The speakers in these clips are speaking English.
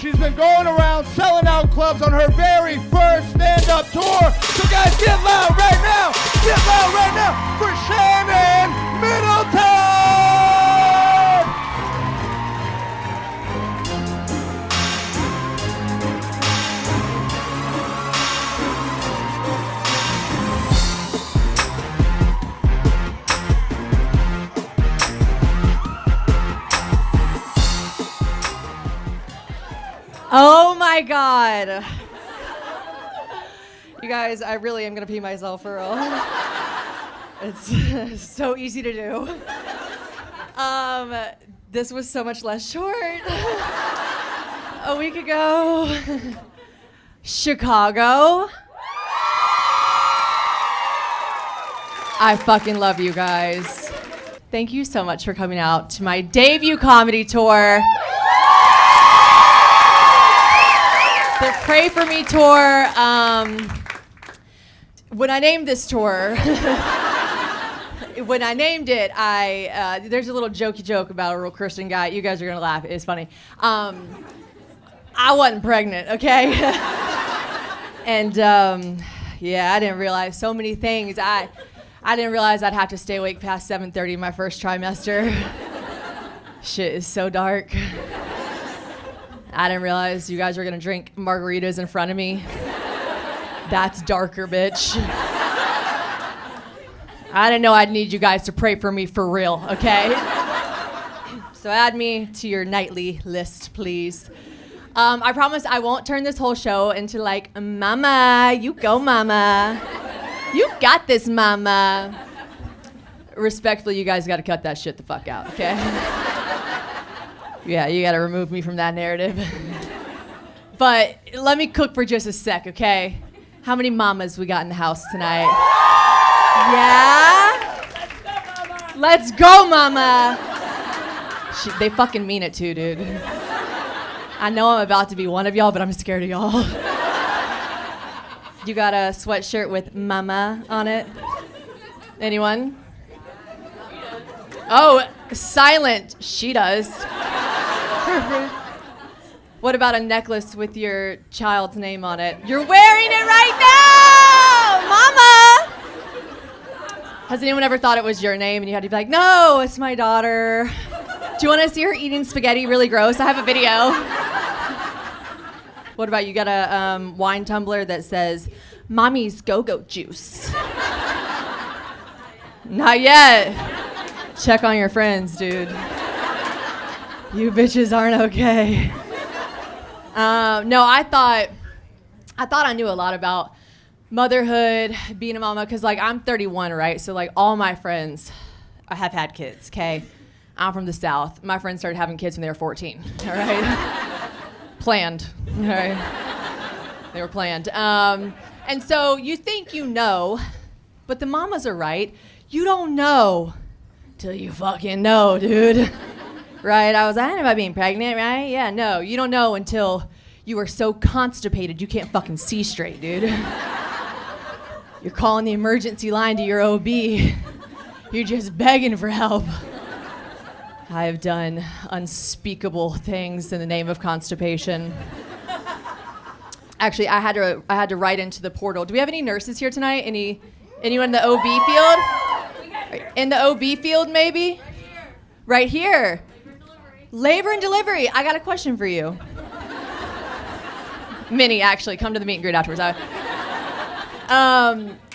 She's been going around selling out clubs on her very first stand-up tour. So guys, get loud right now. Get loud right now for Shannon Middleton. Oh my God. You guys, I really am gonna pee myself for real. It's so easy to do. This was so much less short. A week ago. Chicago. I fucking love you guys. Thank you so much for coming out to my debut comedy tour. The Pray For Me tour. When I named this tour, when I named it, there's a little jokey joke about a real Christian guy. You guys are gonna laugh. It's funny. I wasn't pregnant, okay? And yeah, I didn't realize so many things. I didn't realize I'd have to stay awake past 7:30 my first trimester. Shit is so dark. I didn't realize you guys were gonna drink margaritas in front of me. That's darker, bitch. I didn't know I'd need you guys to pray for me for real, okay? So add me to your nightly list, please. I promise I won't turn this whole show into like, mama, you go, mama. You got this, mama. Respectfully, you guys gotta cut that shit the fuck out, okay? Yeah, you gotta remove me from that narrative. But let me cook for just a sec, okay? How many mamas we got in the house tonight? Yeah? Let's go, mama! They fucking mean it too, dude. I know I'm about to be one of y'all, but I'm scared of y'all. You got a sweatshirt with mama on it? Anyone? Oh, silent. She does. What about a necklace with your child's name on it? You're wearing it right now, mama! Has anyone ever thought it was your name and you had to be like, no, it's my daughter. Do you want to see her eating spaghetti really gross? I have a video. What about you got a wine tumbler that says, Mommy's Go-Go Juice? Not yet. Check on your friends, dude. You bitches aren't okay. No, I thought I knew a lot about motherhood, being a mama, because like I'm 31, right? So like all my friends have had kids, okay? I'm from the South. My friends started having kids when they were 14, all right? Planned, all right? They were planned. And so you think you know, but the mamas are right. You don't know till you fucking know, dude. Right? I was like, I don't know about being pregnant, right? Yeah, no, you don't know until you are so constipated you can't fucking see straight, dude. You're calling the emergency line to your OB. You're just begging for help. I have done unspeakable things in the name of constipation. Actually, I had to write into the portal. Do we have any nurses here tonight? Anyone in the OB field? In the OB field, maybe? Right here. Labor and delivery. I got a question for you. Minnie, actually, come to the meet and greet afterwards.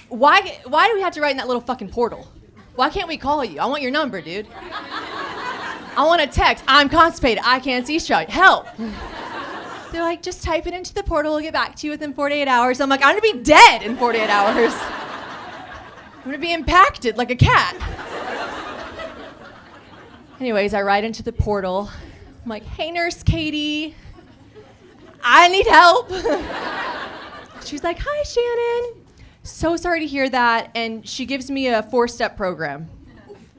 Why do we have to write in that little fucking portal? Why can't we call you? I want your number, dude. I want a text. I'm constipated. I can't see straight. Help. They're like, just type it into the portal. We'll get back to you within 48 hours. I'm like, I'm gonna be dead in 48 hours. I'm gonna be impacted like a cat. Anyways, I write into the portal. I'm like, hey, Nurse Katie, I need help. She's like, hi, Shannon. So sorry to hear that. And she gives me a 4-step program.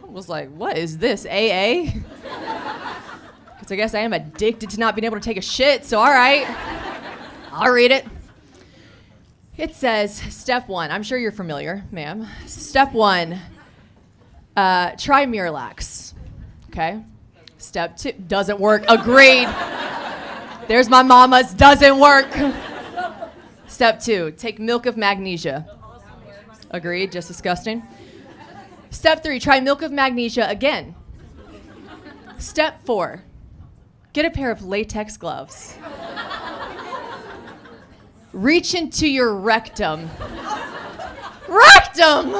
I was like, what is this, AA? Because I guess I am addicted to not being able to take a shit, so all right. I'll read it. It says, step 1, I'm sure you're familiar, ma'am. Step 1, try Miralax. Okay. Step 2, doesn't work. Agreed. There's my mama's doesn't work. Step 2, take milk of magnesia. Agreed, just disgusting. Step 3, try milk of magnesia again. Step 4, get a pair of latex gloves. Reach into your rectum. Rectum!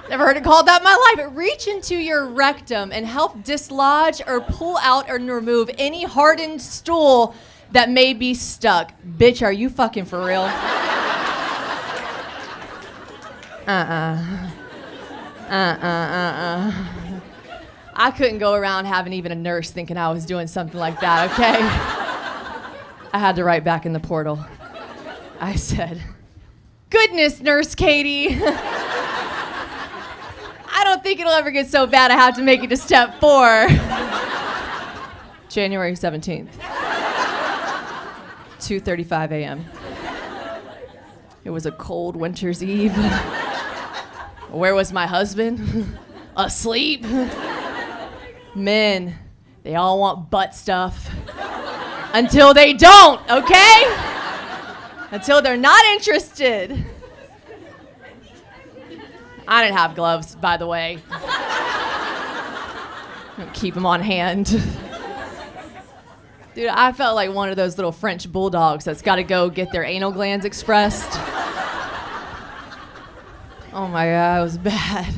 Never heard it called that in my life. Reach into your rectum and help dislodge or pull out or remove any hardened stool that may be stuck. Bitch, are you fucking for real? I couldn't go around having even a nurse thinking I was doing something like that, okay? I had to write back in the portal. I said, goodness, Nurse Katie. I don't think it'll ever get so bad I have to make it to step 4. January 17th. 2:35 a.m. It was a cold winter's eve. Where was my husband? Asleep. Men, they all want butt stuff. Until they don't, okay? Until they're not interested. I didn't have gloves, by the way. Keep them on hand. Dude, I felt like one of those little French bulldogs that's got to go get their anal glands expressed. Oh my God, it was bad.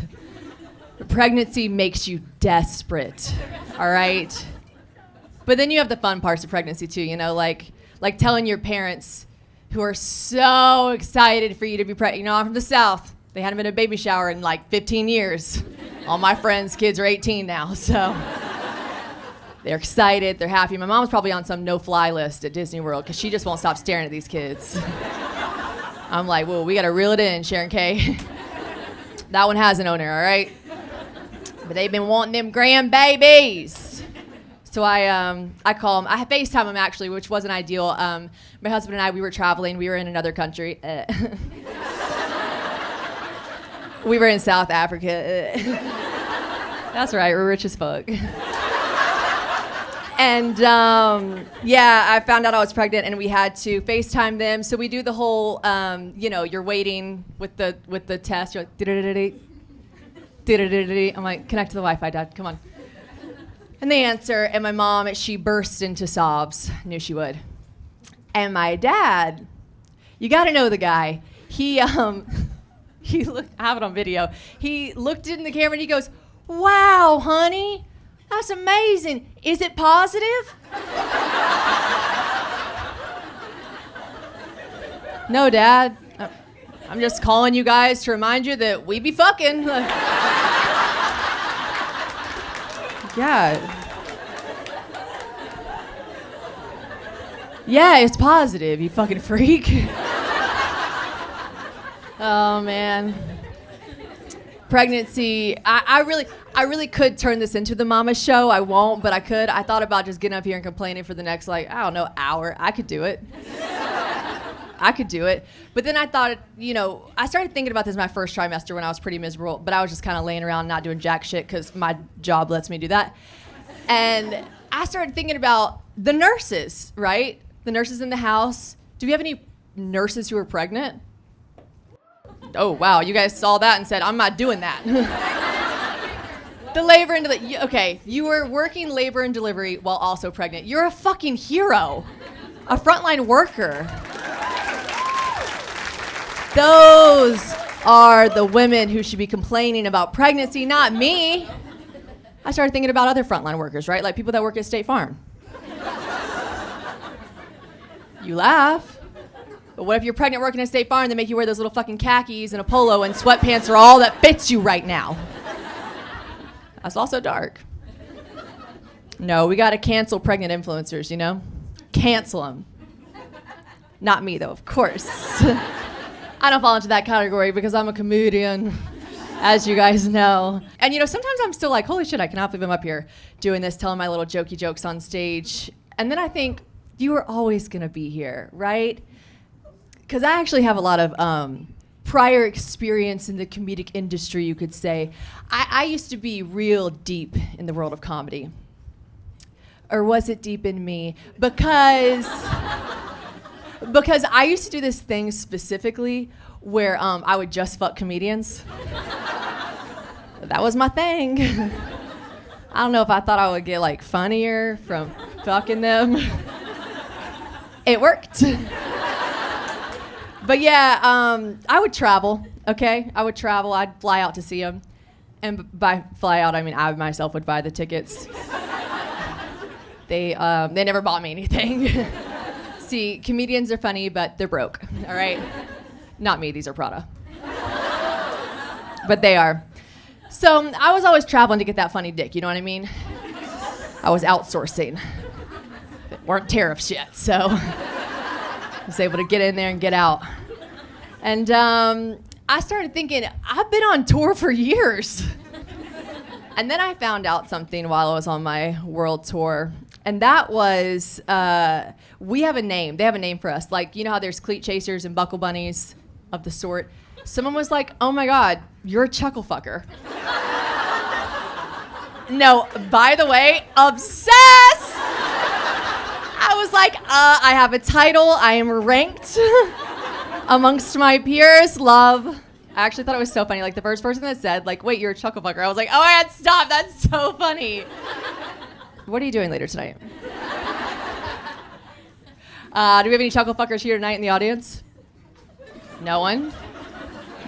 Pregnancy makes you desperate, all right? But then you have the fun parts of pregnancy too, you know, like telling your parents who are so excited for you to be pregnant. You know, I'm from the South. They hadn't been to a baby shower in like 15 years. All my friends' kids are 18 now, so they're excited, they're happy. My mom's probably on some no-fly list at Disney World because she just won't stop staring at these kids. I'm like, well, we gotta reel it in, Sharon K. That one has an owner, all right? But they've been wanting them grandbabies. So I call them. I FaceTime them actually, which wasn't ideal. My husband and I, we were traveling. We were in another country. We were in South Africa. That's right, we're rich as fuck. And yeah, I found out I was pregnant, and we had to FaceTime them. So we do the whole, you know, you're waiting with the test. You're like, I'm like, connect to the Wi-Fi, Dad. Come on. And they answer, and my mom, she burst into sobs. Knew she would. And my dad, you got to know the guy. He looked. I have it on video. He looked in the camera and he goes, "Wow, honey, that's amazing. Is it positive?" No, Dad. I'm just calling you guys to remind you that we be fucking. Yeah. Yeah, it's positive, you fucking freak. Oh, man. Pregnancy, I really could turn this into the mama show. I won't, but I could. I thought about just getting up here and complaining for the next, like, I don't know, hour. I could do it. I could do it. But then I thought, you know, I started thinking about this my first trimester when I was pretty miserable, but I was just kind of laying around not doing jack shit because my job lets me do that. And I started thinking about the nurses, right? The nurses in the house. Do we have any nurses who are pregnant? Oh, wow, you guys saw that and said, I'm not doing that. The labor and delivery. Okay, you were working labor and delivery while also pregnant. You're a fucking hero. A frontline worker. Those are the women who should be complaining about pregnancy, not me. I started thinking about other frontline workers, right? Like people that work at State Farm. You laugh. But what if you're pregnant working at State Farm and they make you wear those little fucking khakis and a polo and sweatpants are all that fits you right now? That's also dark. No, we gotta cancel pregnant influencers, you know? Cancel them. Not me though, of course. I don't fall into that category because I'm a comedian, as you guys know. And you know, sometimes I'm still like, holy shit, I cannot believe I'm up here doing this, telling my little jokey jokes on stage. And then I think, you were always gonna be here, right? Because I actually have a lot of prior experience in the comedic industry, you could say. I used to be real deep in the world of comedy. Or was it deep in me? Because I used to do this thing specifically where I would just fuck comedians. That was my thing. I don't know if I thought I would get like funnier from fucking them. It worked. But yeah, I would travel, okay? I would travel, I'd fly out to see them. And by fly out, I mean I myself would buy the tickets. They never bought me anything. See, comedians are funny, but they're broke, all right? Not me, these are Prada. But they are. So I was always traveling to get that funny dick, you know what I mean? I was outsourcing. It weren't tariffs yet, so I was able to get in there and get out. And I started thinking, I've been on tour for years. And then I found out something while I was on my world tour. And that was, we have a name. They have a name for us. Like, you know how there's cleat chasers and buckle bunnies of the sort? Someone was like, oh my God, you're a chuckle fucker. No, by the way, obsessed! I was like, I have a title. I am ranked amongst my peers. Love. I actually thought it was so funny. Like, the first person that said, like, wait, you're a chuckle fucker. I was like, oh my God, stop. That's so funny. What are you doing later tonight? Do we have any chuckle fuckers here tonight in the audience? No one?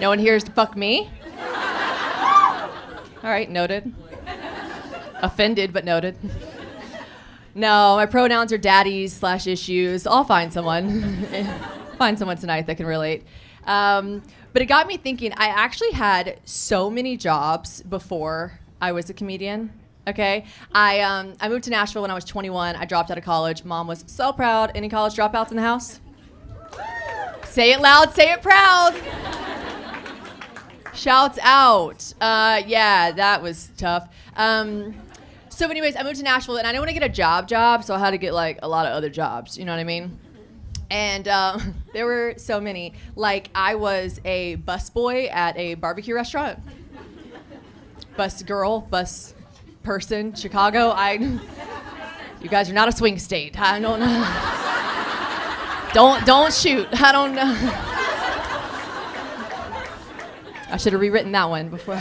No one here is to fuck me? All right, noted. Offended, but noted. No, my pronouns are daddies/issues. I'll find someone. Find someone tonight that can relate. But it got me thinking, I actually had so many jobs before I was a comedian. Okay, I moved to Nashville when I was 21. I dropped out of college. Mom was so proud. Any college dropouts in the house? Say it loud, say it proud. Shouts out. Yeah, that was tough. So anyways, I moved to Nashville and I didn't want to get a job, so I had to get like a lot of other jobs, you know what I mean? And there were so many. Like, I was a busboy at a barbecue restaurant. Bus girl, bus person, Chicago. You guys are not a swing state. I don't know. Don't shoot. I don't know. I should have rewritten that one before.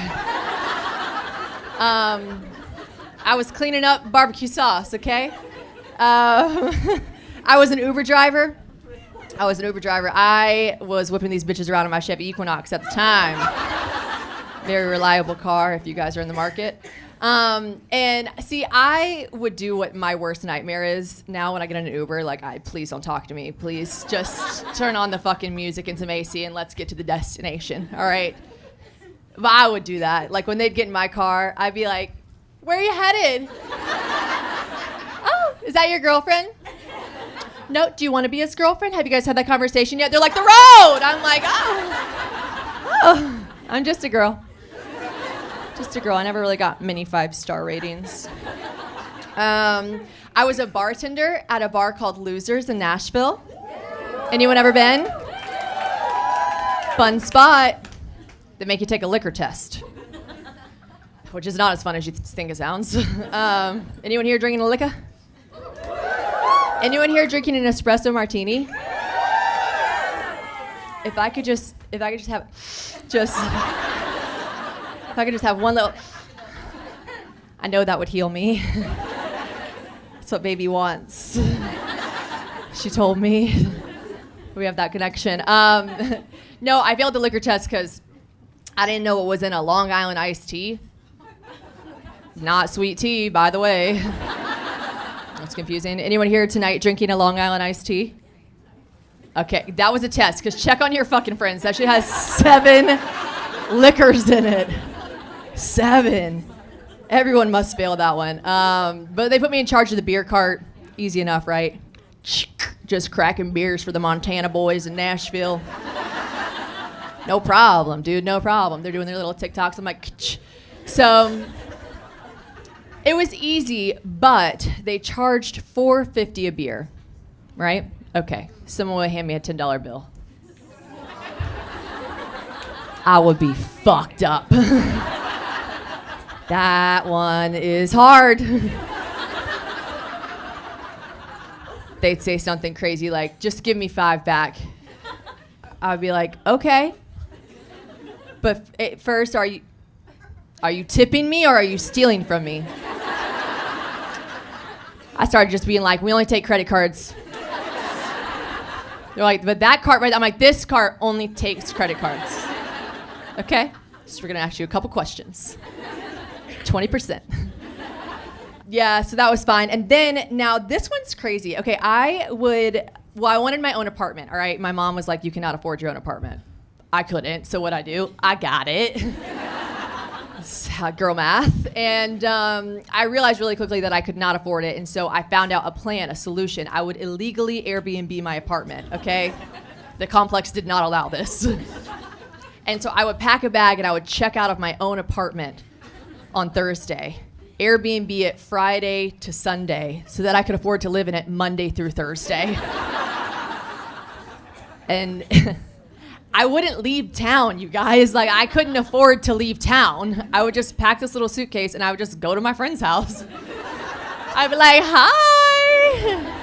I was cleaning up barbecue sauce, okay? I was an Uber driver. I was whipping these bitches around in my Chevy Equinox at the time. Very reliable car if you guys are in the market. And see, I would do what my worst nightmare is now when I get in an Uber. Like, please don't talk to me. Please just turn on the fucking music and some AC and let's get to the destination, all right? But I would do that. Like, when they'd get in my car, I'd be like, where are you headed? Oh, is that your girlfriend? No, do you want to be his girlfriend? Have you guys had that conversation yet? They're like, the road! I'm like, oh, I'm just a girl. Just a girl. I never really got many 5-star ratings. I was a bartender at a bar called Losers in Nashville. Anyone ever been? Fun spot. They make you take a liquor test, which is not as fun as you think it sounds. Anyone here drinking a liquor? Anyone here drinking an espresso martini? If I could just have one little, I know that would heal me. That's what baby wants. She told me. We have that connection. No, I failed the liquor test because I didn't know what was in a Long Island iced tea. Not sweet tea, by the way. That's confusing. Anyone here tonight drinking a Long Island iced tea? Okay, that was a test, because check on your fucking friends. That shit has 7 liquors in it. 7. Everyone must fail that one. But they put me in charge of the beer cart. Easy enough, right? Just cracking beers for the Montana boys in Nashville. No problem, dude, no problem. They're doing their little TikToks. I'm like, Kch. So it was easy, but they charged $4.50 a beer, right? Okay, someone would hand me a $10 bill. I would be fucked up. That one is hard. they'd say something crazy like, just give me $5 back. I'd be like, okay. But first, are you tipping me or are you stealing from me? I started just being like, we only take credit cards. They're like, but that card right, I'm like, this card only takes credit cards. Okay, so we're gonna ask you a couple questions. 20%. Yeah, so that was fine. And then, now this one's crazy. Okay, I wanted my own apartment, all right? My mom was like, you cannot afford your own apartment. I couldn't, so what'd I do? I got it. Girl math. And I realized really quickly that I could not afford it, and so I found out a plan, a solution. I would illegally Airbnb my apartment, okay? The complex did not allow this. And so I would pack a bag and I would check out of my own apartment on Thursday, Airbnb it Friday to Sunday so that I could afford to live in it Monday through Thursday. And I wouldn't leave town, you guys. Like, I couldn't afford to leave town. I would just pack this little suitcase and I would just go to my friend's house. I'd be like, hi.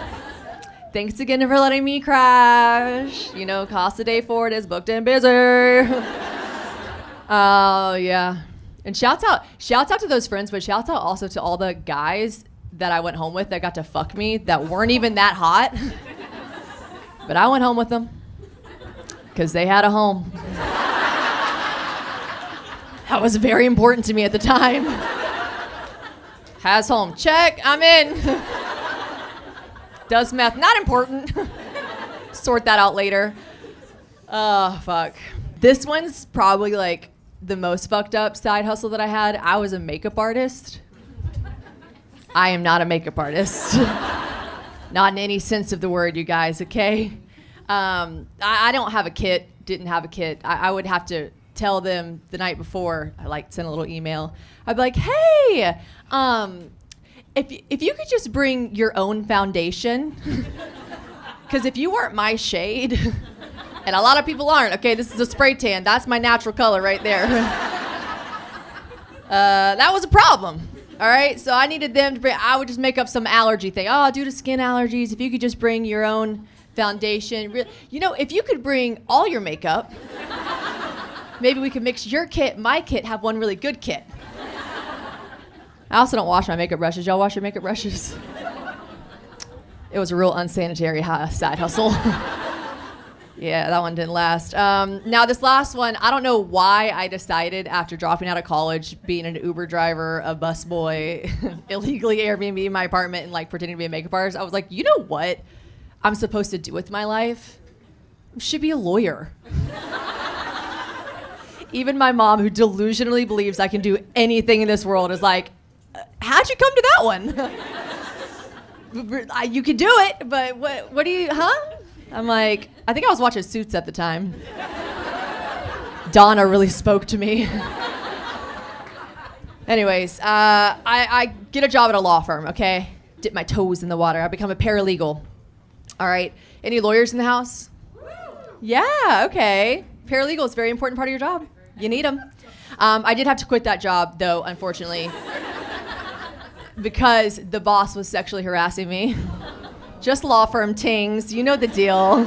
Thanks again for letting me crash. You know, Casa de Ford is booked and busy. Oh, yeah. And shouts out to those friends, but shouts out also to all the guys that I went home with that got to fuck me that weren't even that hot. But I went home with them because they had a home. That was very important to me at the time. Has home. Check. I'm in. Does math. Not important. Sort that out later. Oh, fuck. This one's probably like the most fucked up side hustle that I had. I was a makeup artist. I am not a makeup artist. Not in any sense of the word, you guys, okay? I don't have a kit, didn't have a kit. I would have to tell them the night before. I like send a little email. I'd be like, hey, if you could just bring your own foundation, because if you weren't my shade, and a lot of people aren't, okay, this is a spray tan. That's my natural color right there. That was a problem, all right? So I needed them to bring, I would just make up some allergy thing. Oh, due to skin allergies, if you could just bring your own foundation. You know, if you could bring all your makeup, maybe we could mix your kit, my kit, have one really good kit. I also don't wash my makeup brushes. Y'all wash your makeup brushes? It was a real unsanitary side hustle. Yeah, that one didn't last. Now this last one, I don't know why I decided after dropping out of college, being an Uber driver, a busboy, illegally Airbnb my apartment and like pretending to be a makeup artist. I was like, you know what I'm supposed to do with my life? I should be a lawyer. Even my mom, who delusionally believes I can do anything in this world, is like, how'd you come to that one? You could do it, but what do you, huh? I'm like, I think I was watching Suits at the time. Donna really spoke to me. Anyways, I get a job at a law firm, okay? Dip my toes in the water. I become a paralegal. All right, any lawyers in the house? Yeah, okay. Paralegal is a very important part of your job. You need them. I did have to quit that job, though, unfortunately, because the boss was sexually harassing me. Just law firm tings, you know the deal.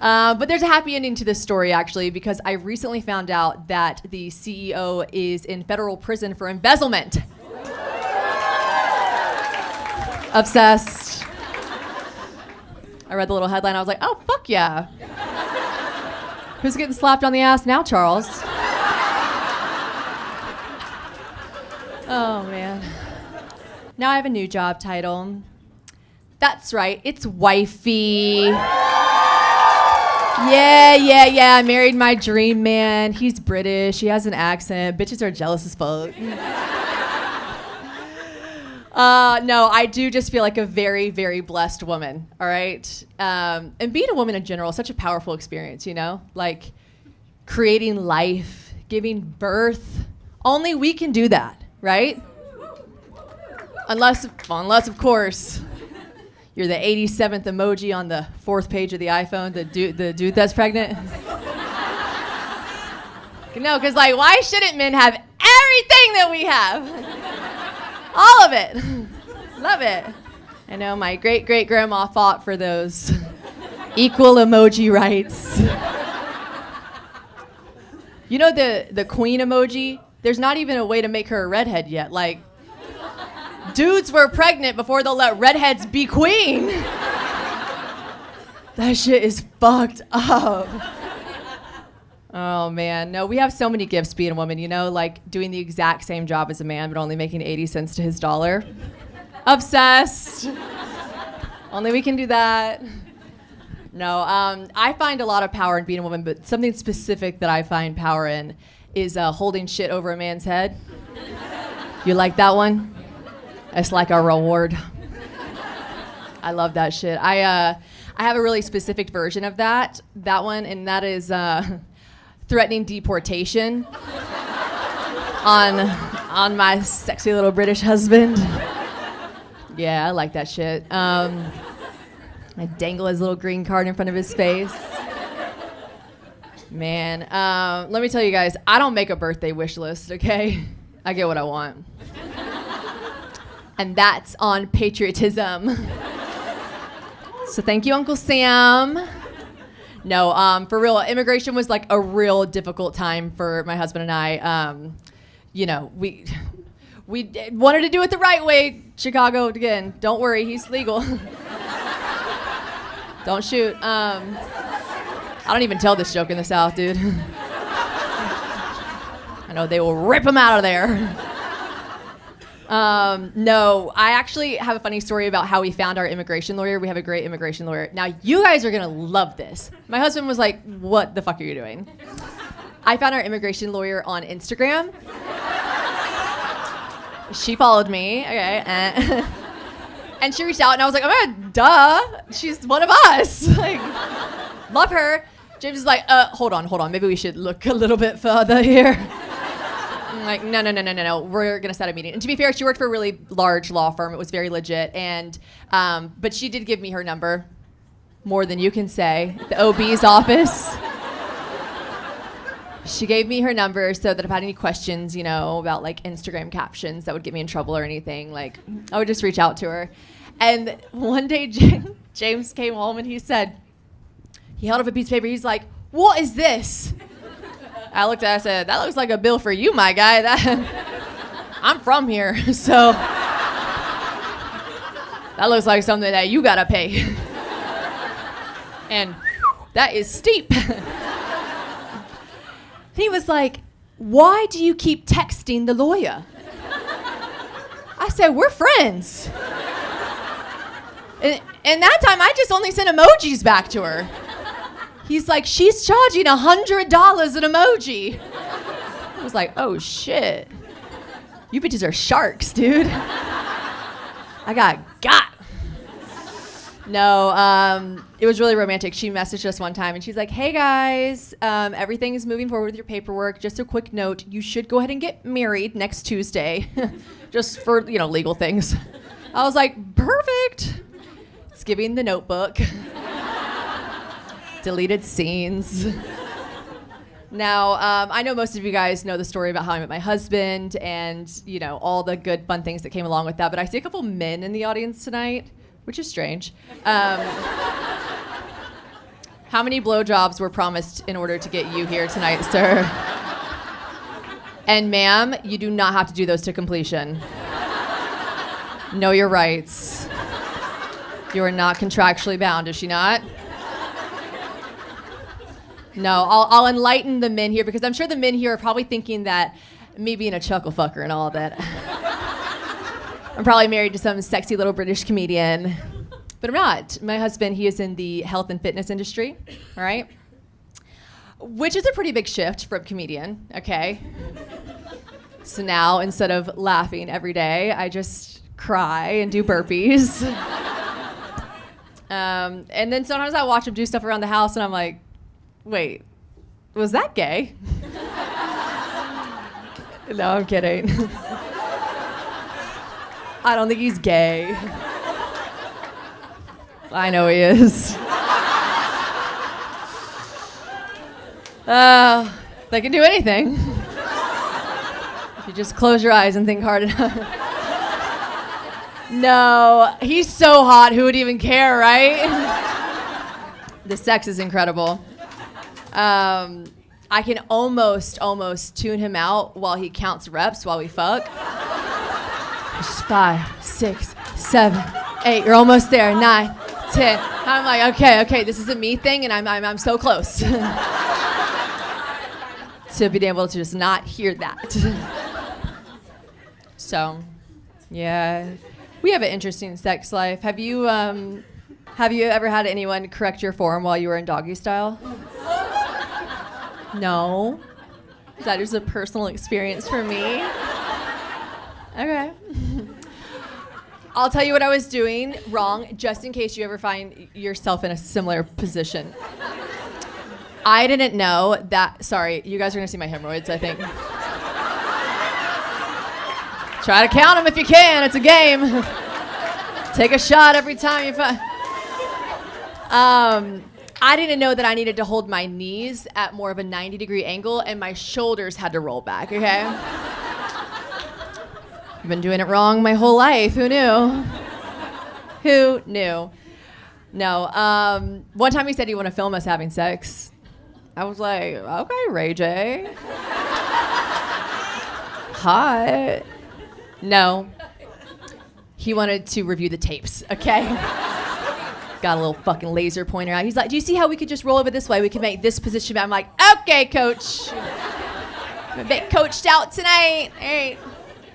But there's a happy ending to this story, actually, because I recently found out that the CEO is in federal prison for embezzlement. Obsessed. I read the little headline, I was like, oh, fuck yeah. Who's getting slapped on the ass now, Charles? Oh, man. Now I have a new job title. That's right, it's wifey. Yeah, I married my dream man. He's British, he has an accent. Bitches are jealous as fuck. No, I do just feel like a very, very blessed woman, all right? And being a woman in general is such a powerful experience, you know? Like, creating life, giving birth. Only we can do that, right? Unless of course, you're the 87th emoji on the 4th page of the iPhone, the dude that's pregnant. No, because like, why shouldn't men have everything that we have? All of it. Love it. I know my great-great-grandma fought for those equal emoji rights. You know the queen emoji? There's not even a way to make her a redhead yet. Like, dudes were pregnant before they'll let redheads be queen. That shit is fucked up. Oh man, no, we have so many gifts being a woman, you know, like doing the exact same job as a man, but only making 80 cents to his dollar. Obsessed. Only we can do that. No, I find a lot of power in being a woman, but something specific that I find power in is holding shit over a man's head. You like that one? It's like a reward. I love that shit. I have a really specific version of that one, and that is threatening deportation on my sexy little British husband. Yeah, I like that shit. I dangle his little green card in front of his face. Man, let me tell you guys, I don't make a birthday wish list, okay? I get what I want. And that's on patriotism. So thank you, Uncle Sam. No, for real, immigration was like a real difficult time for my husband and I. You know, we wanted to do it the right way. Chicago, again, don't worry, he's legal. Don't shoot. I don't even tell this joke in the South, dude. I know they will rip him out of there. No, I actually have a funny story about how we found our immigration lawyer. We have a great immigration lawyer. Now, you guys are gonna love this. My husband was like, what the fuck are you doing? I found our immigration lawyer on Instagram. She followed me, okay, and she reached out, and I was like, oh my God, duh, she's one of us. Like, love her. James is like, hold on, maybe we should look a little bit further here. I'm like, no, we're gonna set a meeting. And to be fair, she worked for a really large law firm. It was very legit, and but she did give me her number, more than you can say, the OB's office. She gave me her number so that if I had any questions, you know, about like Instagram captions that would get me in trouble or anything, like I would just reach out to her. And one day James came home and he said, he held up a piece of paper. He's like, what is this? I looked at it, I said, that looks like a bill for you, my guy. I'm from here, so that looks like something that you gotta pay. And that is steep. He was like, why do you keep texting the lawyer? I said, we're friends. And that time, I just only sent emojis back to her. He's like, she's charging $100 an emoji. I was like, oh shit. You bitches are sharks, dude. I got. No, it was really romantic. She messaged us one time and she's like, hey guys, everything is moving forward with your paperwork. Just a quick note, you should go ahead and get married next Tuesday. Just for, you know, legal things. I was like, perfect. It's giving the Notebook. Deleted scenes. Now, I know most of you guys know the story about how I met my husband and, you know, all the good fun things that came along with that, but I see a couple men in the audience tonight, which is strange. How many blowjobs were promised in order to get you here tonight, sir? And ma'am, you do not have to do those to completion. Know your rights. You are not contractually bound, is she not? No, I'll enlighten the men here because I'm sure the men here are probably thinking that me being a chuckle fucker and all that. I'm probably married to some sexy little British comedian, but I'm not. My husband, he is in the health and fitness industry, all right? Which is a pretty big shift from comedian, okay? So now, instead of laughing every day, I just cry and do burpees. And then sometimes I watch him do stuff around the house and I'm like, wait, was that gay? No, I'm kidding. I don't think he's gay. I know he is. They can do anything. If you just close your eyes and think hard enough. No, he's so hot, who would even care, right? The sex is incredible. I can almost tune him out while he counts reps while we fuck. Just 5, 6, 7, 8. You're almost there. 9, 10. I'm like, okay, this is a me thing, and I'm so close to being able to just not hear that. So, yeah, we have an interesting sex life. Have you ever had anyone correct your form while you were in doggy style? No. Is that just a personal experience for me? Okay. I'll tell you what I was doing wrong, just in case you ever find yourself in a similar position. I didn't know that, sorry, you guys are gonna see my hemorrhoids, I think. Try to count them if you can, it's a game. Take a shot every time you find. I didn't know that I needed to hold my knees at more of a 90-degree angle and my shoulders had to roll back, okay? I've been doing it wrong my whole life, who knew? Who knew? No, one time he said he wanted to film us having sex. I was like, okay, Ray J. Hot. No. He wanted to review the tapes, okay? Got a little fucking laser pointer out. He's like, do you see how we could just roll over this way? We could make this position. I'm like, okay, coach. I'm a bit coached out tonight. All right.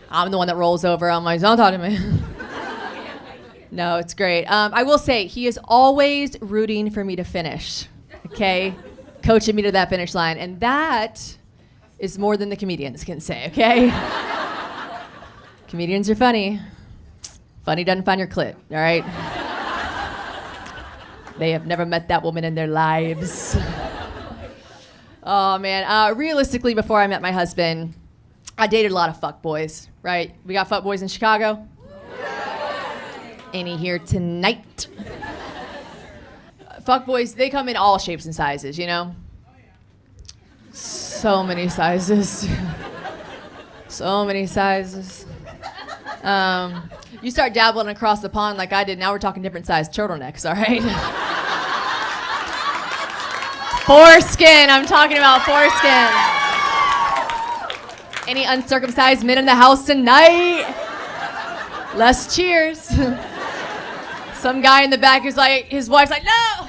I'm the one that rolls over. I'm like, don't talk to me. No, it's great. I will say, he is always rooting for me to finish, okay? Coaching me to that finish line. And that is more than the comedians can say, okay? Comedians are funny. Funny doesn't find your clit, all right? They have never met that woman in their lives. Oh, man. Realistically, before I met my husband, I dated a lot of fuckboys, right? We got fuckboys in Chicago. Any here tonight? Fuckboys, they come in all shapes and sizes, you know? So many sizes. So many sizes. You start dabbling across the pond like I did, now we're talking different sized turtlenecks, all right? Foreskin, I'm talking about foreskin. Any uncircumcised men in the house tonight? Less cheers. Some guy in the back who's like, his wife's like, no!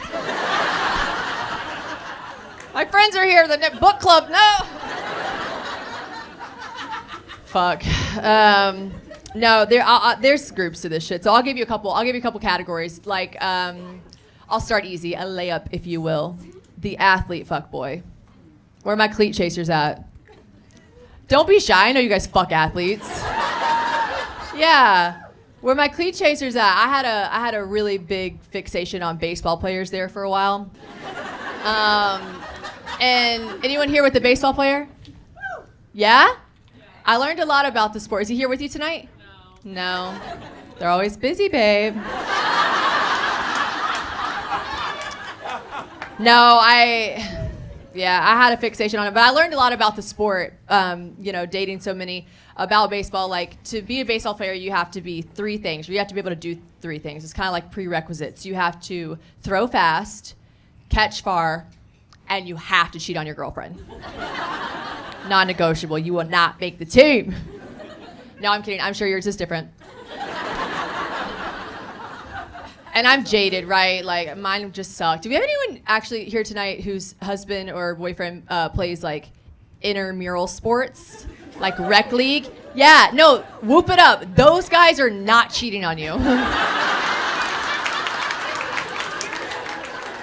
My friends are here, the book club, no! Fuck. No, there's groups to this shit. So I'll give you a couple categories. Like, I'll start easy, a layup, if you will. The athlete fuckboy. Where are my cleat chasers at? Don't be shy. I know you guys fuck athletes. Yeah. Where my cleat chasers at? I had a really big fixation on baseball players there for a while. And anyone here with a baseball player? Yeah? I learned a lot about the sport. Is he here with you tonight? No. They're always busy, babe. No, I had a fixation on it, but I learned a lot about the sport, dating so many about baseball. Like, to be a baseball player, you have to be 3 things. You have to be able to do 3 things. It's kind of like prerequisites. You have to throw fast, catch far, and you have to cheat on your girlfriend. Non-negotiable. You will not make the team. No, I'm kidding. I'm sure yours is different. And I'm jaded, right? Like, mine just sucked. Do we have anyone actually here tonight whose husband or boyfriend plays, like, intramural sports? Like rec league? Yeah, no, whoop it up. Those guys are not cheating on you.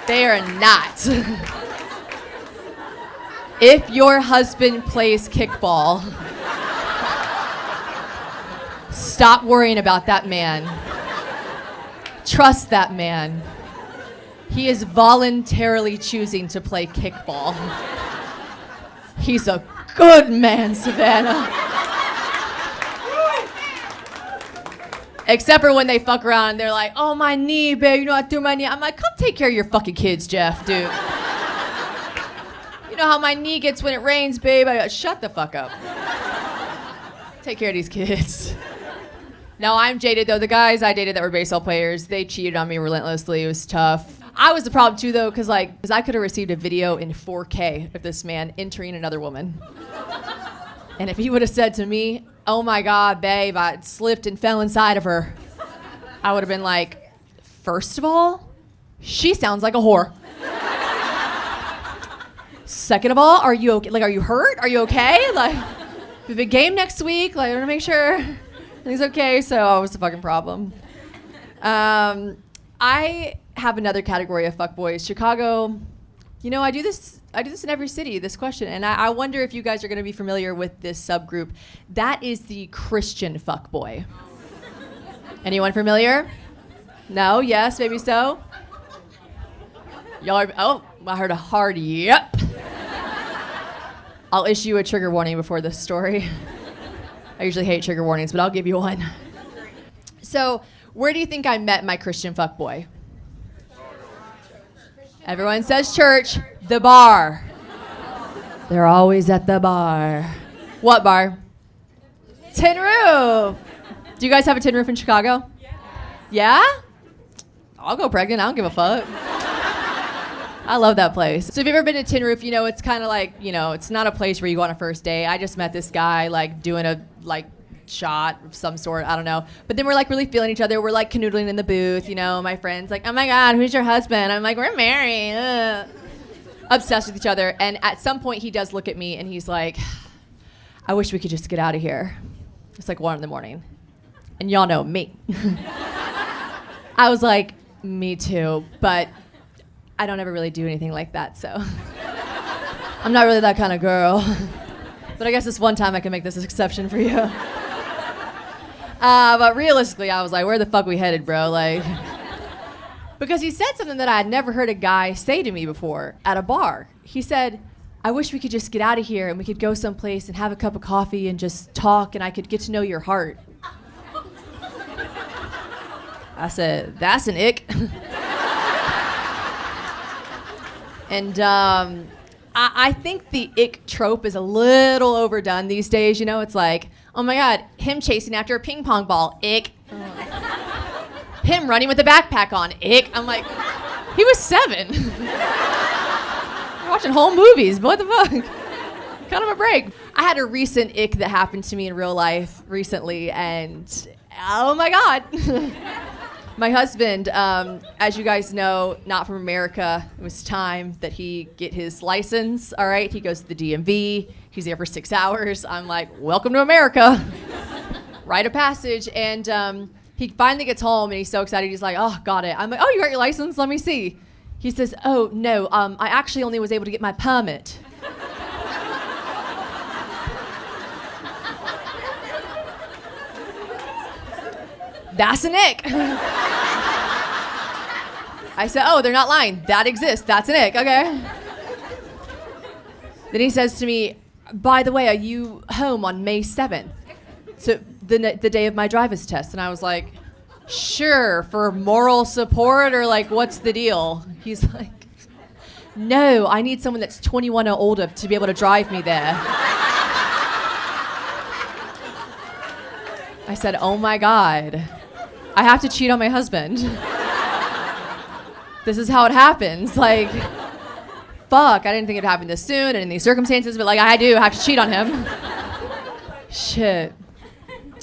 They are not. If your husband plays kickball, stop worrying about that man. Trust that man. He is voluntarily choosing to play kickball. He's a good man, Savannah. Except for when they fuck around and they're like, oh, my knee, babe, you know I threw my knee. I'm like, come take care of your fucking kids, Jeff, dude. You know how my knee gets when it rains, babe? I go, shut the fuck up. Take care of these kids. No, I'm jaded though. The guys I dated that were baseball players, they cheated on me relentlessly. It was tough. I was the problem too though, because I could have received a video in 4K of this man entering another woman. And if he would have said to me, "Oh my God, babe, I slipped and fell inside of her," I would have been like, first of all, she sounds like a whore. Second of all, are you okay? Like, are you hurt? Are you okay? Like, we have a game next week. Like, I want to make sure everything's okay. So I was the fucking problem. I have another category of fuckboys. Chicago, you know, I do this in every city, this question, and I wonder if you guys are going to be familiar with this subgroup. That is the Christian fuckboy. Anyone familiar? No? Yes? Maybe so? Y'all are, oh, I heard a hard yep. I'll issue a trigger warning before this story. I usually hate trigger warnings, but I'll give you one. So, where do you think I met my Christian fuckboy? Everyone says church. The bar. They're always at the bar. What bar? Tin Roof. Do you guys have a Tin Roof in Chicago? Yeah? I'll go pregnant. I don't give a fuck. I love that place. So if you've ever been to Tin Roof, you know, it's kind of like, you know, it's not a place where you go on a first date. I just met this guy, like, doing a, like, shot of some sort. I don't know. But then we're, like, really feeling each other. We're, like, canoodling in the booth, you know. My friend's like, "Oh, my God, who's your husband?" I'm like, "We're married." Obsessed with each other. And at some point, he does look at me, and he's like, "I wish we could just get out of here." It's like 1 a.m. And y'all know me. I was like, "Me too, but I don't ever really do anything like that, so I'm not really that kind of girl." But I guess this one time I can make this exception for you. But realistically, I was like, "Where the fuck we headed, bro?" Like, because he said something that I had never heard a guy say to me before at a bar. He said, "I wish we could just get out of here and we could go someplace and have a cup of coffee and just talk and I could get to know your heart." I said, "That's an ick." And I think the ick trope is a little overdone these days. You know, it's like, "Oh my God, him chasing after a ping pong ball, ick." Him running with a backpack on, ick. I'm like, he was 7. We're watching whole movies, what the fuck? Kind of a break. I had a recent ick that happened to me in real life recently, and oh my God. My husband, as you guys know, not from America, it was time that he get his license, all right? He goes to the DMV. He's there for 6 hours. I'm like, "Welcome to America." Rite of passage. And he finally gets home, and he's so excited. He's like, "Oh, got it." I'm like, "Oh, you got your license? Let me see." He says, "Oh, no, I actually only was able to get my permit." That's an ick. I said, "Oh, they're not lying. That exists. That's an ick." Okay. Then he says to me, "By the way, are you home on May 7th? So the day of my driver's test?" And I was like, "Sure, for moral support or like what's the deal?" He's like, "No, I need someone that's 21 or older to be able to drive me there." I said, "Oh my God. I have to cheat on my husband. This is how it happens." Like, fuck, I didn't think it'd happen this soon and in these circumstances, but like I do have to cheat on him. Shit.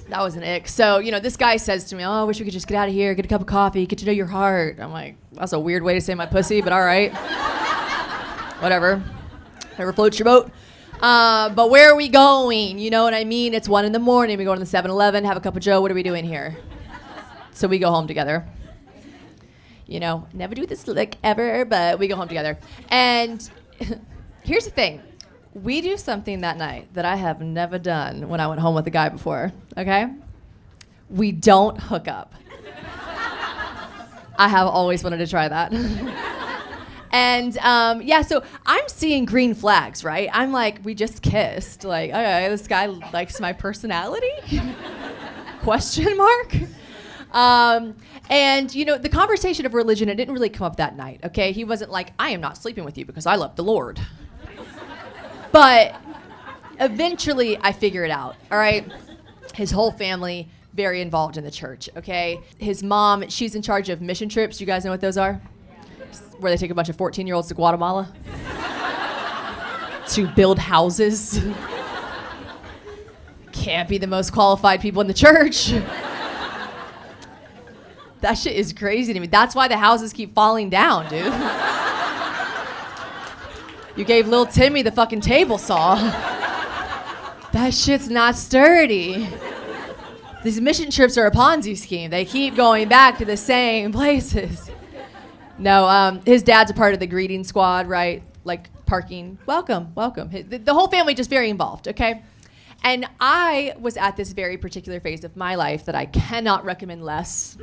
That was an ick. So, you know, this guy says to me, "Oh, I wish we could just get out of here, get a cup of coffee, get to know your heart." I'm like, that's a weird way to say my pussy, but all right. Whatever. Whatever floats your boat. But where are we going? You know what I mean? It's 1 a.m. We go to the 7-Eleven, have a cup of Joe. What are we doing here? So we go home together. You know, never do this like ever, but we go home together. And here's the thing. We do something that night that I have never done when I went home with a guy before, okay? We don't hook up. I have always wanted to try that. And yeah, so I'm seeing green flags, right? I'm like, we just kissed. Like, okay, this guy likes my personality? Question mark? And, you know, the conversation of religion, it didn't really come up that night, okay? He wasn't like, "I am not sleeping with you because I love the Lord." But eventually I figure it out, all right? His whole family very involved in the church, okay? His mom, she's in charge of mission trips. You guys know what those are? Where they take a bunch of 14-year-olds to Guatemala to build houses. Can't be the most qualified people in the church. That shit is crazy to me. That's why the houses keep falling down, dude. You gave little Timmy the fucking table saw. That shit's not sturdy. These mission trips are a Ponzi scheme. They keep going back to the same places. No, his dad's a part of the greeting squad, right? Like parking, welcome. The whole family just very involved, okay? And I was at this very particular phase of my life that I cannot recommend less.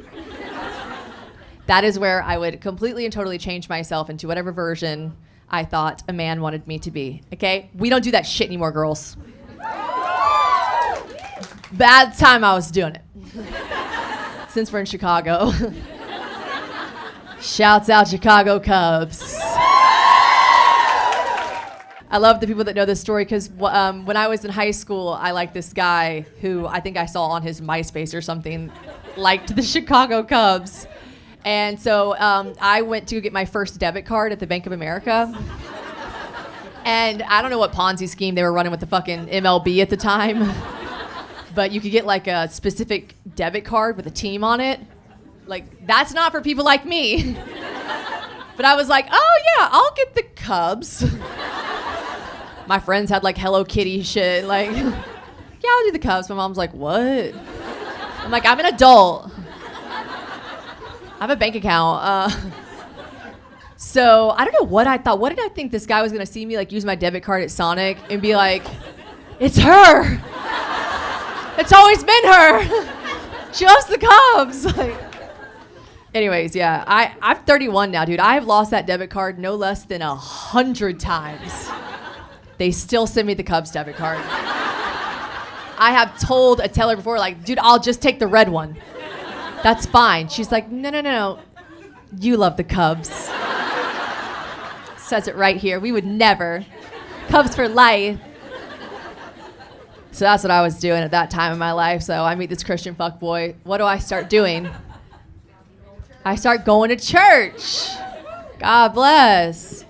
That is where I would completely and totally change myself into whatever version I thought a man wanted me to be, okay? We don't do that shit anymore, girls. Bad time I was doing it. Since we're in Chicago. Shouts out Chicago Cubs. I love the people that know this story because when I was in high school, I liked this guy who I think I saw on his MySpace or something, liked the Chicago Cubs. And so I went to get my first debit card at the Bank of America. And I don't know what Ponzi scheme they were running with the fucking MLB at the time. But you could get like a specific debit card with a team on it. Like, that's not for people like me. But I was like, oh yeah, I'll get the Cubs. My friends had like Hello Kitty shit. Like, yeah, I'll do the Cubs. My mom's like, what? I'm like, I'm an adult. I have a bank account. So I don't know what I thought. What did I think this guy was gonna see me like use my debit card at Sonic and be like, it's her. It's always been her. She loves the Cubs. Like, anyways, yeah, I'm 31 now, dude. I've lost that debit card no less than 100 times. They still send me the Cubs debit card. I have told a teller before, like, dude, I'll just take the red one. That's fine. She's like, no. You love the Cubs. Says it right here. We would never. Cubs for life. So that's what I was doing at that time in my life. So I meet this Christian fuckboy. What do I start doing? I start going to church. God bless.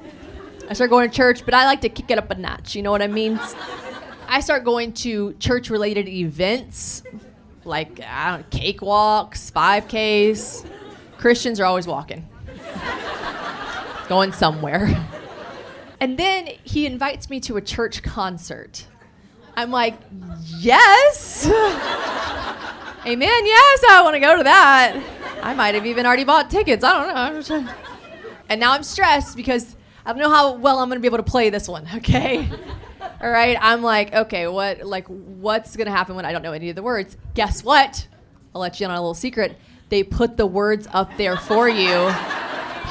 I start going to church, but I like to kick it up a notch. You know what I mean? I start going to church-related events, like cakewalks, 5Ks. Christians are always walking, going somewhere. And then he invites me to a church concert. I'm like, yes. Amen, yes, I want to go to that. I might have even already bought tickets. I don't know. And now I'm stressed because I don't know how well I'm going to be able to play this one, okay? All right, I'm like, okay, what's going to happen when I don't know any of the words? Guess what? I'll let you in on a little secret. They put the words up there for you.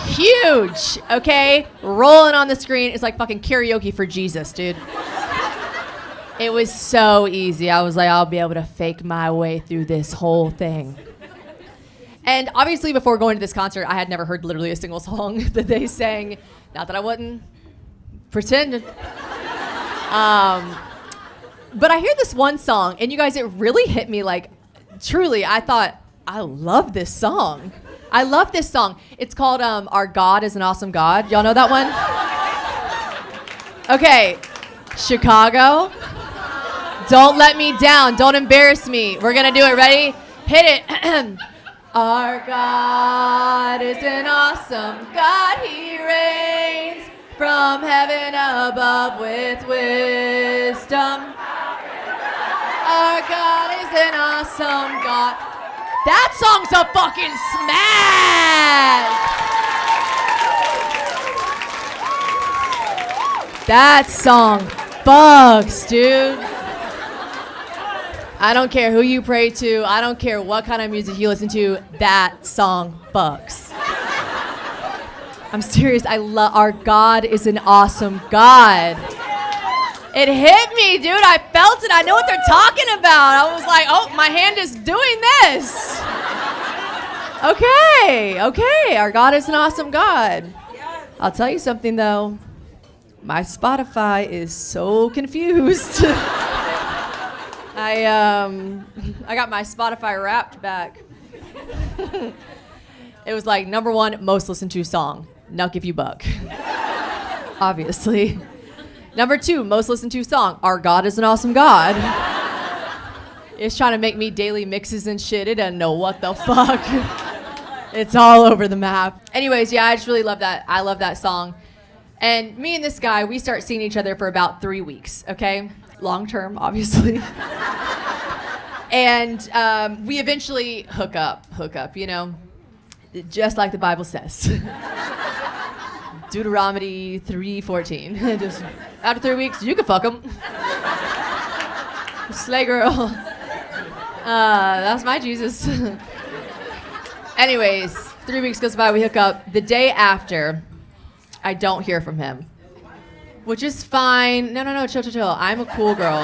Huge, okay? Rolling on the screen. It's like fucking karaoke for Jesus, dude. It was so easy. I was like, I'll be able to fake my way through this whole thing. And obviously before going to this concert, I had never heard literally a single song that they sang. Not that I wouldn't pretend. But I hear this one song, and you guys, it really hit me. Like, truly, I thought, I love this song. I love this song. It's called Our God is an Awesome God. Y'all know that one? Okay, Chicago. Don't let me down. Don't embarrass me. We're going to do it. Ready? Hit it. Our God is an awesome God. He reigns from heaven above with wisdom. Our God is an awesome God. That song's a fucking smash. That song bugs, dude. I don't care who you pray to. I don't care what kind of music you listen to. That song bugs. I'm serious. I love Our God is an Awesome God. It hit me, dude. I felt it. I know what they're talking about. I was like, oh, my hand is doing this. Okay. Our God is an awesome God. I'll tell you something, though. My Spotify is so confused. I got my Spotify Wrapped back. It was like #1 most listened to song, Nuck If You Buck. Obviously. #2 most listened to song, Our God Is an Awesome God. It's trying to make me daily mixes and shit. It doesn't know what the fuck. It's all over the map. Anyways, yeah, I just really love that. I love that song. And me and this guy, we start seeing each other for about 3 weeks, okay? Long term, obviously. And we eventually hook up, you know, just like the Bible says. Deuteronomy 3:14. Just after 3 weeks, you can fuck them. Slay girl. That's my Jesus. Anyways, 3 weeks goes by, we hook up. The day after, I don't hear from him, which is fine. No, chill. I'm a cool girl.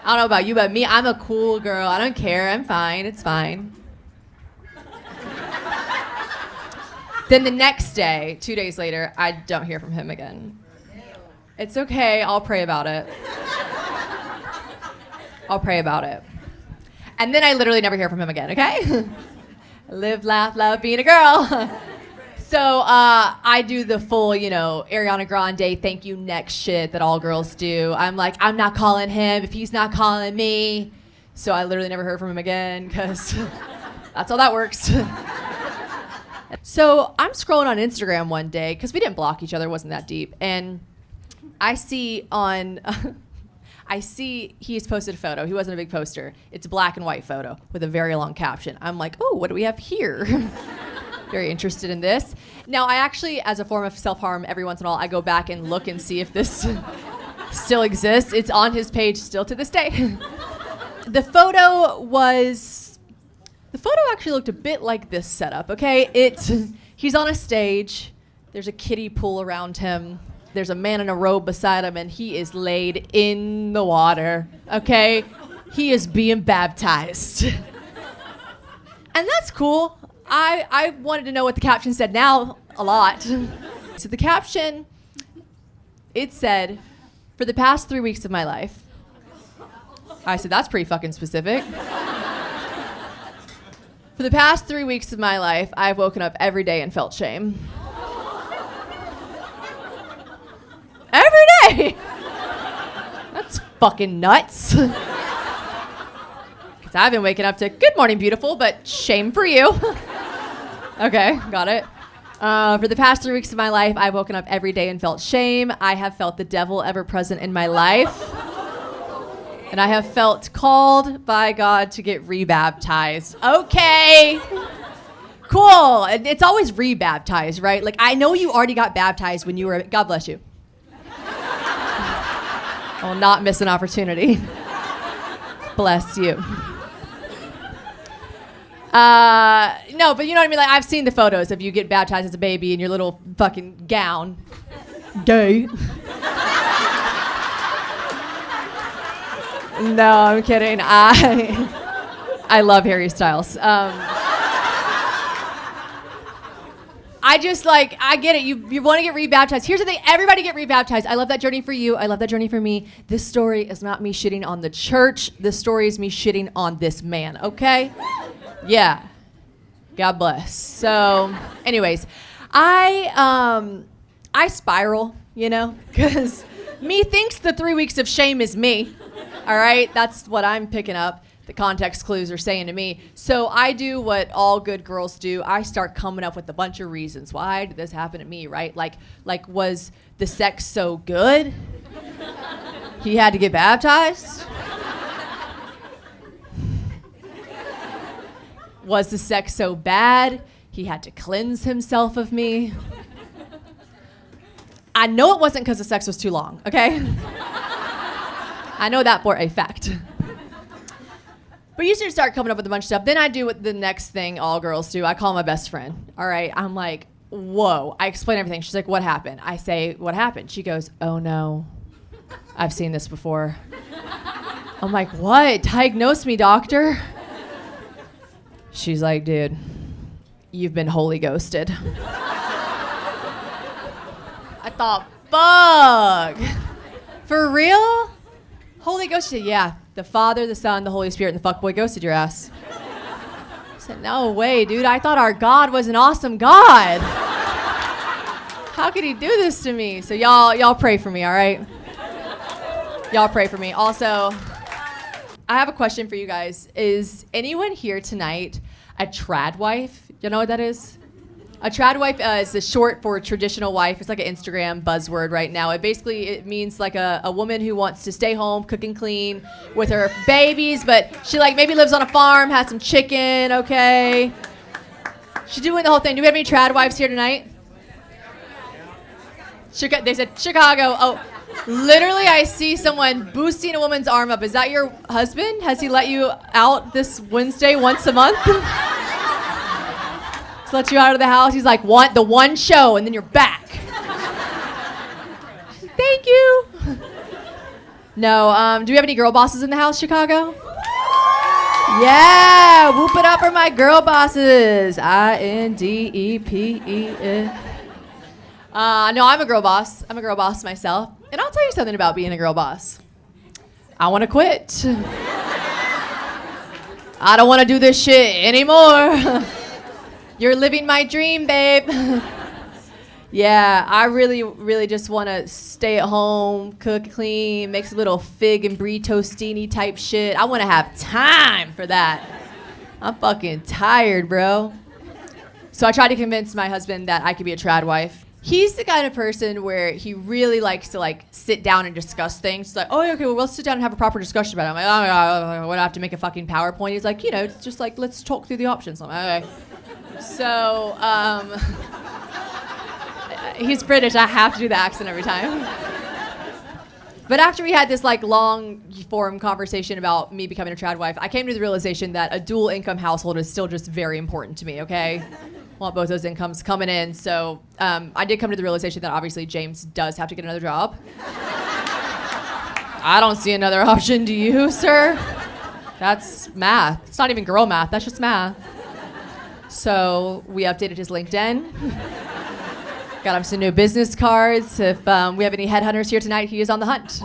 I don't know about you, but me, I'm a cool girl. I don't care. I'm fine. It's fine. Then the next day, 2 days later, I don't hear from him again. It's okay. I'll pray about it. And then I literally never hear from him again, okay? Live, laugh, love being a girl. So I do the full, you know, Ariana Grande thank you next shit that all girls do. I'm like, I'm not calling him if he's not calling me. So I literally never heard from him again because that's how that works. So I'm scrolling on Instagram one day because we didn't block each other, it wasn't that deep. And I see he's posted a photo. He wasn't a big poster. It's a black and white photo with a very long caption. I'm like, oh, what do we have here? Very interested in this. Now, I actually, as a form of self-harm, every once in a while, I go back and look and see if this still exists. It's on his page still to this day. The photo actually looked a bit like this setup, okay? He's on a stage. There's a kiddie pool around him. There's a man in a robe beside him, and he is laid in the water, okay? He is being baptized. And that's cool. I wanted to know what the caption said now a lot. So the caption, it said, for the past 3 weeks of my life. I said, that's pretty fucking specific. For the past 3 weeks of my life, I've woken up every day and felt shame. Every day! That's fucking nuts. Because I've been waking up to, good morning, beautiful, but shame for you. Okay, got it. For the past 3 weeks of my life, I've woken up every day and felt shame. I have felt the devil ever present in my life. And I have felt called by God to get rebaptized. Okay. Cool. And it's always rebaptized, right? Like, I know you already got baptized when you were, God bless you. I'll not miss an opportunity. Bless you. No, but you know what I mean? Like, I've seen the photos of you get baptized as a baby in your little fucking gown. Gay. No, I'm kidding. I love Harry Styles. I just I get it. You want to get rebaptized. Here's the thing. Everybody get rebaptized. I love that journey for you. I love that journey for me. This story is not me shitting on the church. This story is me shitting on this man, okay? Yeah. God bless. So, anyways, I spiral, you know, because me thinks the 3 weeks of shame is me. All right? That's what I'm picking up. The context clues are saying to me. So I do what all good girls do. I start coming up with a bunch of reasons. Why did this happen to me, right? Like was the sex so good? He had to get baptized? Was the sex so bad? He had to cleanse himself of me? I know it wasn't because the sex was too long, okay? I know that for a fact. But you should start coming up with a bunch of stuff. Then I do what the next thing all girls do. I call my best friend. All right. I'm like, whoa. I explain everything. She's like, what happened? I say, what happened? She goes, oh no. I've seen this before. I'm like, what? Diagnose me, doctor. She's like, dude, you've been Holy Ghosted. I thought, fuck. For real? Holy Ghost? She said, yeah, the Father, the Son, the Holy Spirit, and the fuckboy ghosted your ass. I said, no way, dude. I thought our God was an awesome God. How could he do this to me? So y'all pray for me, all right? Y'all pray for me. Also, I have a question for you guys. Is anyone here tonight a trad wife? You know what that is? A trad wife is the short for traditional wife. It's like an Instagram buzzword right now. It means like a woman who wants to stay home, cook and clean with her babies, but she like maybe lives on a farm, has some chicken, okay? She's doing the whole thing. Do we have any trad wives here tonight? They said Chicago. Oh, literally I see someone boosting a woman's arm up. Is that your husband? Has he let you out this Wednesday once a month? Let you out of the house. He's like, the one show, and then you're back. Thank you. No, do we have any girl bosses in the house, Chicago? Yeah, whoop it up for my girl bosses. INDEPE. No, I'm a girl boss. I'm a girl boss myself. And I'll tell you something about being a girl boss. I want to quit. I don't want to do this shit anymore. You're living my dream, babe. Yeah, I really, really just want to stay at home, cook, clean, make some little fig and brie tostini type shit. I want to have time for that. I'm fucking tired, bro. So I tried to convince my husband that I could be a trad wife. He's the kind of person where he really likes to like sit down and discuss things. He's like, oh, okay, well, we'll sit down and have a proper discussion about it. I'm like, oh, what, I have to make a fucking PowerPoint? He's like, it's just like, let's talk through the options. I'm like, okay. So, he's British. I have to do the accent every time. But after we had this like long form conversation about me becoming a trad wife, I came to the realization that a dual income household is still just very important to me, okay? Want both those incomes coming in. So I did come to the realization that obviously James does have to get another job. I don't see another option. Do you, sir? That's math. It's not even girl math. That's just math. So we updated his LinkedIn. Got him some new business cards. If we have any headhunters here tonight, he is on the hunt.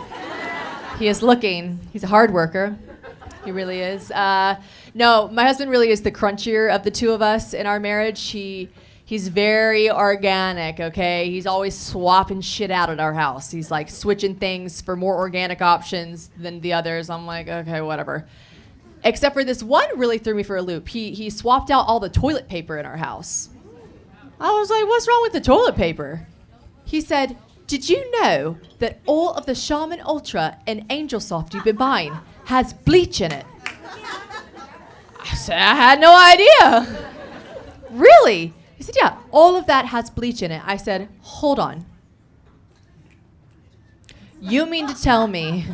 He is looking. He's a hard worker. He really is. No, my husband really is the crunchier of the two of us in our marriage. He's very organic, okay? He's always swapping shit out at our house. He's like switching things for more organic options than the others. I'm like, okay, whatever. Except for this one really threw me for a loop. He swapped out all the toilet paper in our house. I was like, what's wrong with the toilet paper? He said, did you know that all of the Charmin Ultra and Angel Soft you've been buying has bleach in it? I said, I had no idea. Really? He said, yeah, all of that has bleach in it. I said, hold on. You mean to tell me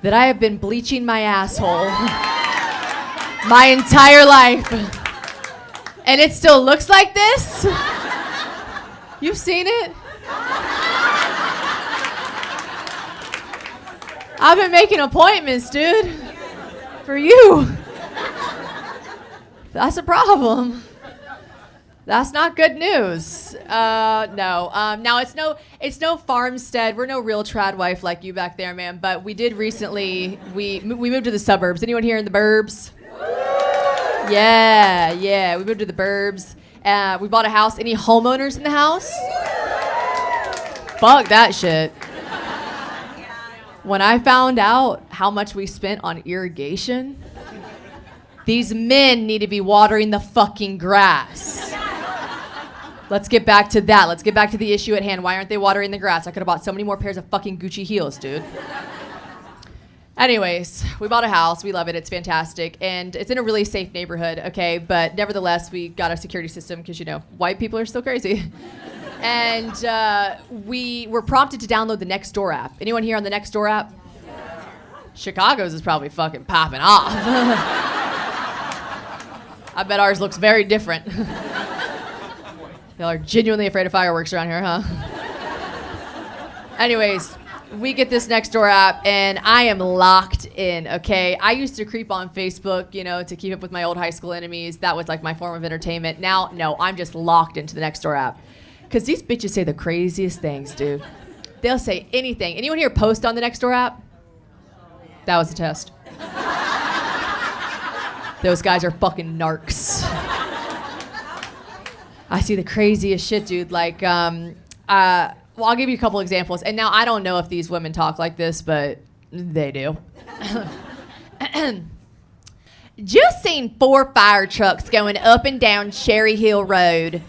that I have been bleaching my asshole my entire life, and it still looks like this? You've seen it? I've been making appointments, dude, for you. That's a problem. That's not good news. No. Now it's no farmstead. We're no real trad wife like you back there, man. But we did recently. We moved to the suburbs. Anyone here in the burbs? Yeah. We moved to the burbs. We bought a house. Any homeowners in the house? Fuck that shit. When I found out how much we spent on irrigation, these men need to be watering the fucking grass. Let's get back to that. Let's get back to the issue at hand. Why aren't they watering the grass? I could have bought so many more pairs of fucking Gucci heels, dude. Anyways, we bought a house. We love it. It's fantastic. And it's in a really safe neighborhood, okay? But nevertheless, we got a security system because, white people are still crazy. And we were prompted to download the Nextdoor app. Anyone here on the Nextdoor app? Chicago's is probably fucking popping off. I bet ours looks very different. Y'all are genuinely afraid of fireworks around here, huh? Anyways, we get this Nextdoor app, and I am locked in, okay? I used to creep on Facebook, to keep up with my old high school enemies. That was like my form of entertainment. Now, no, I'm just locked into the Nextdoor app. Because these bitches say the craziest things, dude. They'll say anything. Anyone here post on the Nextdoor app? That was a test. Those guys are fucking narcs. I see the craziest shit, dude. Like, well, I'll give you a couple examples. And now I don't know if these women talk like this, but they do. Just seen 4 fire trucks going up and down Cherry Hill Road.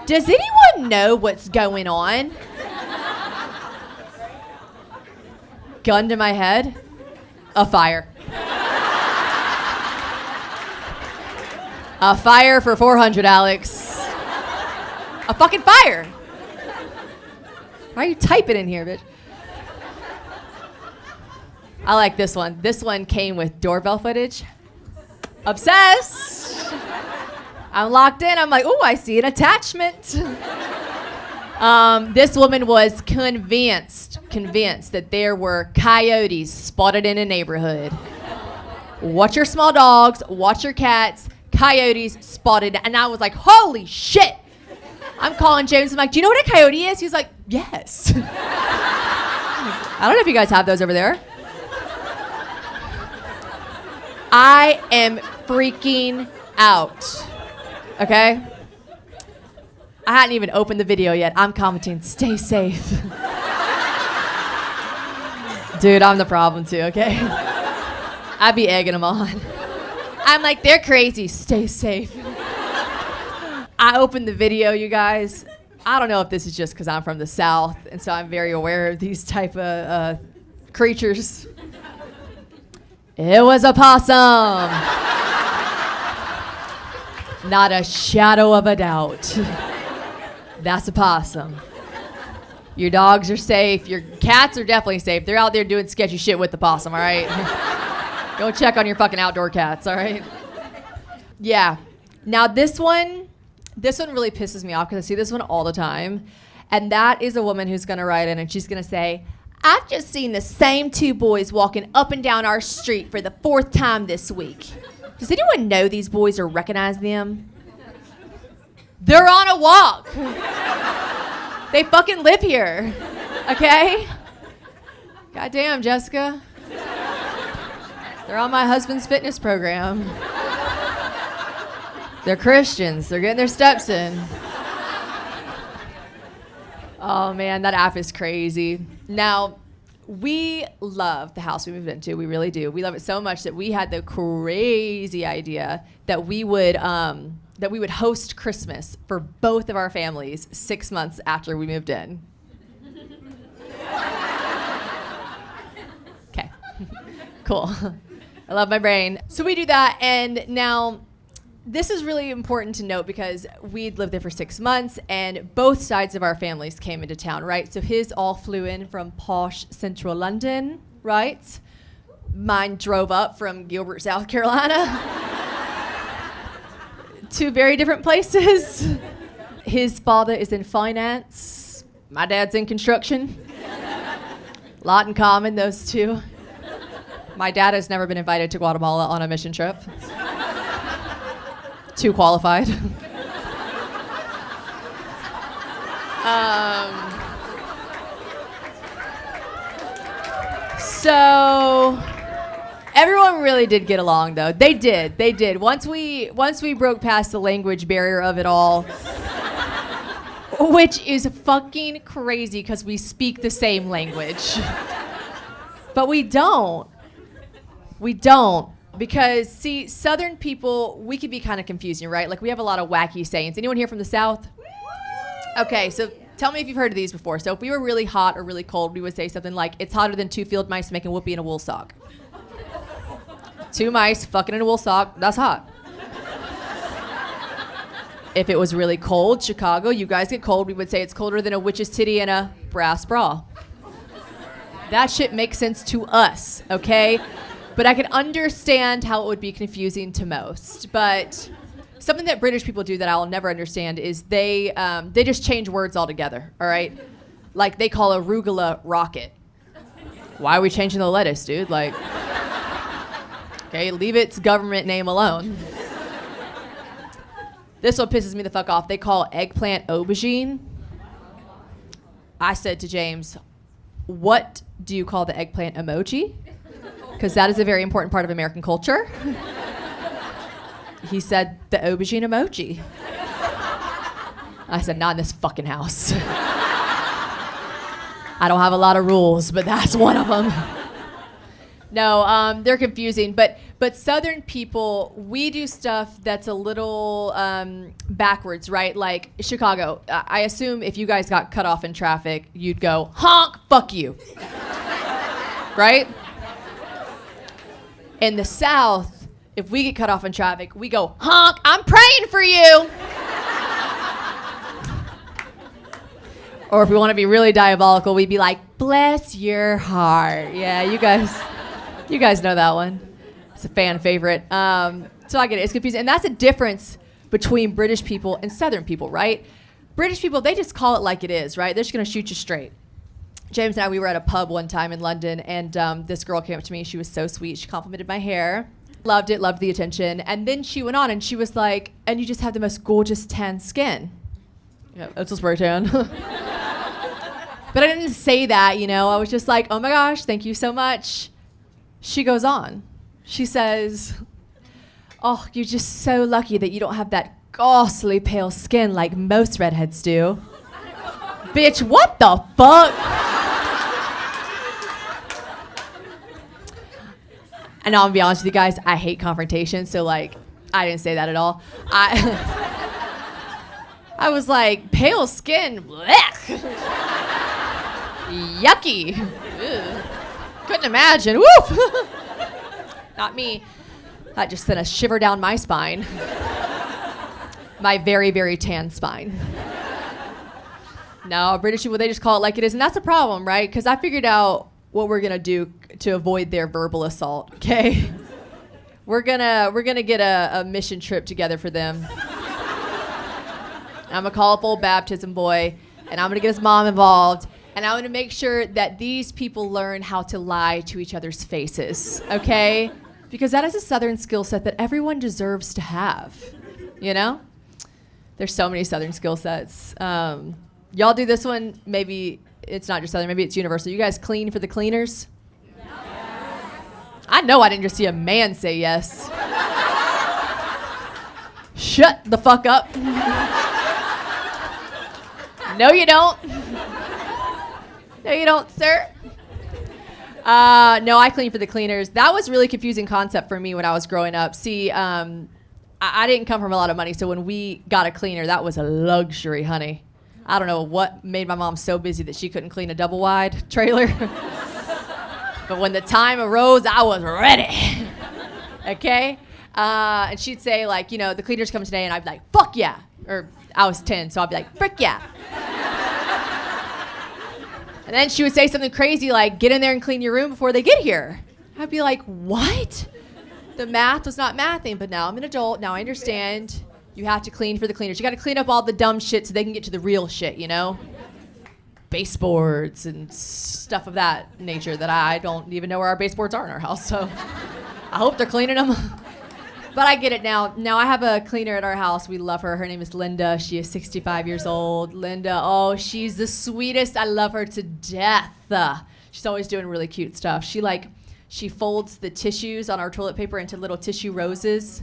Does anyone know what's going on? Gun to my head. A fire. A fire for 400, Alex. A fucking fire. Why are you typing in here, bitch? I like this one. This one came with doorbell footage. Obsessed. I'm locked in. I'm like, oh, I see an attachment. This woman was convinced that there were coyotes spotted in a neighborhood. Watch your small dogs, watch your cats, coyotes spotted. And I was like, holy shit. I'm calling James. I'm like, do you know what a coyote is? He's like, yes. I don't know if you guys have those over there. I am freaking out. Okay? I hadn't even opened the video yet. I'm commenting, stay safe. Dude, I'm the problem too, okay? I'd be egging them on. I'm like, they're crazy, stay safe. I opened the video, you guys. I don't know if this is just because I'm from the South, and so I'm very aware of these type of creatures. It was a possum. Not a shadow of a doubt. That's a possum. Your dogs are safe. Your cats are definitely safe. They're out there doing sketchy shit with the possum, all right? Go check on your fucking outdoor cats, all right? Yeah. Now this one really pisses me off because I see this one all the time. And that is a woman who's going to write in and she's going to say, I've just seen the same 2 boys walking up and down our street for the 4th time this week. Does anyone know these boys or recognize them? They're on a walk. They fucking live here, okay? Goddamn, Jessica. They're on my husband's fitness program. They're Christians. They're getting their steps in. Oh, man, that app is crazy. Now, we love the house we moved into. We really do. We love it so much that we had the crazy idea that we would host Christmas for both of our families 6 months after we moved in. Okay, cool. I love my brain. So we do that, and now this is really important to note because we'd lived there for 6 months, and both sides of our families came into town, right? So his all flew in from posh central London, right? Mine drove up from Gilbert, South Carolina. 2 very different places. His father is in finance. My dad's in construction. A lot in common, those 2. My dad has never been invited to Guatemala on a mission trip. Too qualified. So everyone really did get along, though. They did. Once we broke past the language barrier of it all, which is fucking crazy because we speak the same language. But we don't. Because, see, Southern people, we can be kind of confusing, right? Like, we have a lot of wacky sayings. Anyone here from the South? Okay, so tell me if you've heard of these before. So if we were really hot or really cold, we would say something like, it's hotter than 2 field mice making whoopee in a wool sock. 2 mice fucking in a wool sock, that's hot. If it was really cold, Chicago, you guys get cold, we would say it's colder than a witch's titty in a brass bra. That shit makes sense to us, okay? But I can understand how it would be confusing to most. But something that British people do that I'll never understand is they just change words altogether, all right? Like they call arugula rocket. Why are we changing the lettuce, dude? Like, okay, leave its government name alone. This one pisses me the fuck off. They call eggplant aubergine. I said to James, what do you call the eggplant emoji? because that is a very important part of American culture. He said, the aubergine emoji. I said, not in this fucking house. I don't have a lot of rules, but that's one of them. No, they're confusing, but Southern people, we do stuff that's a little backwards, right? Like Chicago, I assume if you guys got cut off in traffic, you'd go, honk, fuck you. Right? In the South, if we get cut off in traffic, we go, honk, I'm praying for you. Or if we want to be really diabolical, we'd be like, bless your heart. Yeah, you guys know that one. It's a fan favorite. So I get it. It's confusing. And that's a difference between British people and Southern people, right? British people, they just call it like it is, right? They're just going to shoot you straight. James and I, we were at a pub one time in London, and this girl came up to me. She was so sweet. She complimented my hair. Loved it, loved the attention. And then she went on, and she was like, and you just have the most gorgeous tan skin. Yeah, that's a spray tan. But I didn't say that, you know. I was just like, oh my gosh, thank you so much. She goes on. She says, oh, you're just so lucky that you don't have that ghastly pale skin like most redheads do. Bitch, what the fuck? And I'll be honest with you guys, I hate confrontation, so like, I didn't say that at all. I was like, pale skin, blech. Yucky. Ugh. Couldn't imagine. Woof. Not me. That just sent a shiver down my spine. My very, very tan spine. No, British people, they just call it like it is, and that's a problem, right? Because I figured out what we're gonna do to avoid their verbal assault. Okay, we're gonna get a mission trip together for them. I'm gonna call up old baptism boy, and I'm gonna get his mom involved. And I want to make sure that these people learn how to lie to each other's faces, okay? Because that is a Southern skill set that everyone deserves to have, you know? There's so many Southern skill sets. Y'all do this one, maybe it's not just Southern, maybe it's universal. You guys clean for the cleaners? Yes. I know I didn't just see a man say yes. Shut the fuck up. No, you don't. No, you don't, sir. No, I clean for the cleaners. That was a really confusing concept for me when I was growing up. See, I didn't come from a lot of money, so when we got a cleaner, that was a luxury, honey. I don't know what made my mom so busy that she couldn't clean a double-wide trailer. But when the time arose, I was ready. Okay? And she'd say, like, you know, the cleaner's coming today, and I'd be like, fuck yeah. Or I was 10, so I'd be like, frick yeah. And then she would say something crazy like, get in there and clean your room before they get here. I'd be like, what? The math was not mathing, but now I'm an adult. Now I understand you have to clean for the cleaners. You got to clean up all the dumb shit so they can get to the real shit, you know? Baseboards and stuff of that nature that I don't even know where our baseboards are in our house, so I hope they're cleaning them. But I get it now. Now I have a cleaner at our house. We love her. Her name is Linda. She is 65 years old. Linda, oh, she's the sweetest. I love her to death. She's always doing really cute stuff. She folds the tissues on our toilet paper into little tissue roses.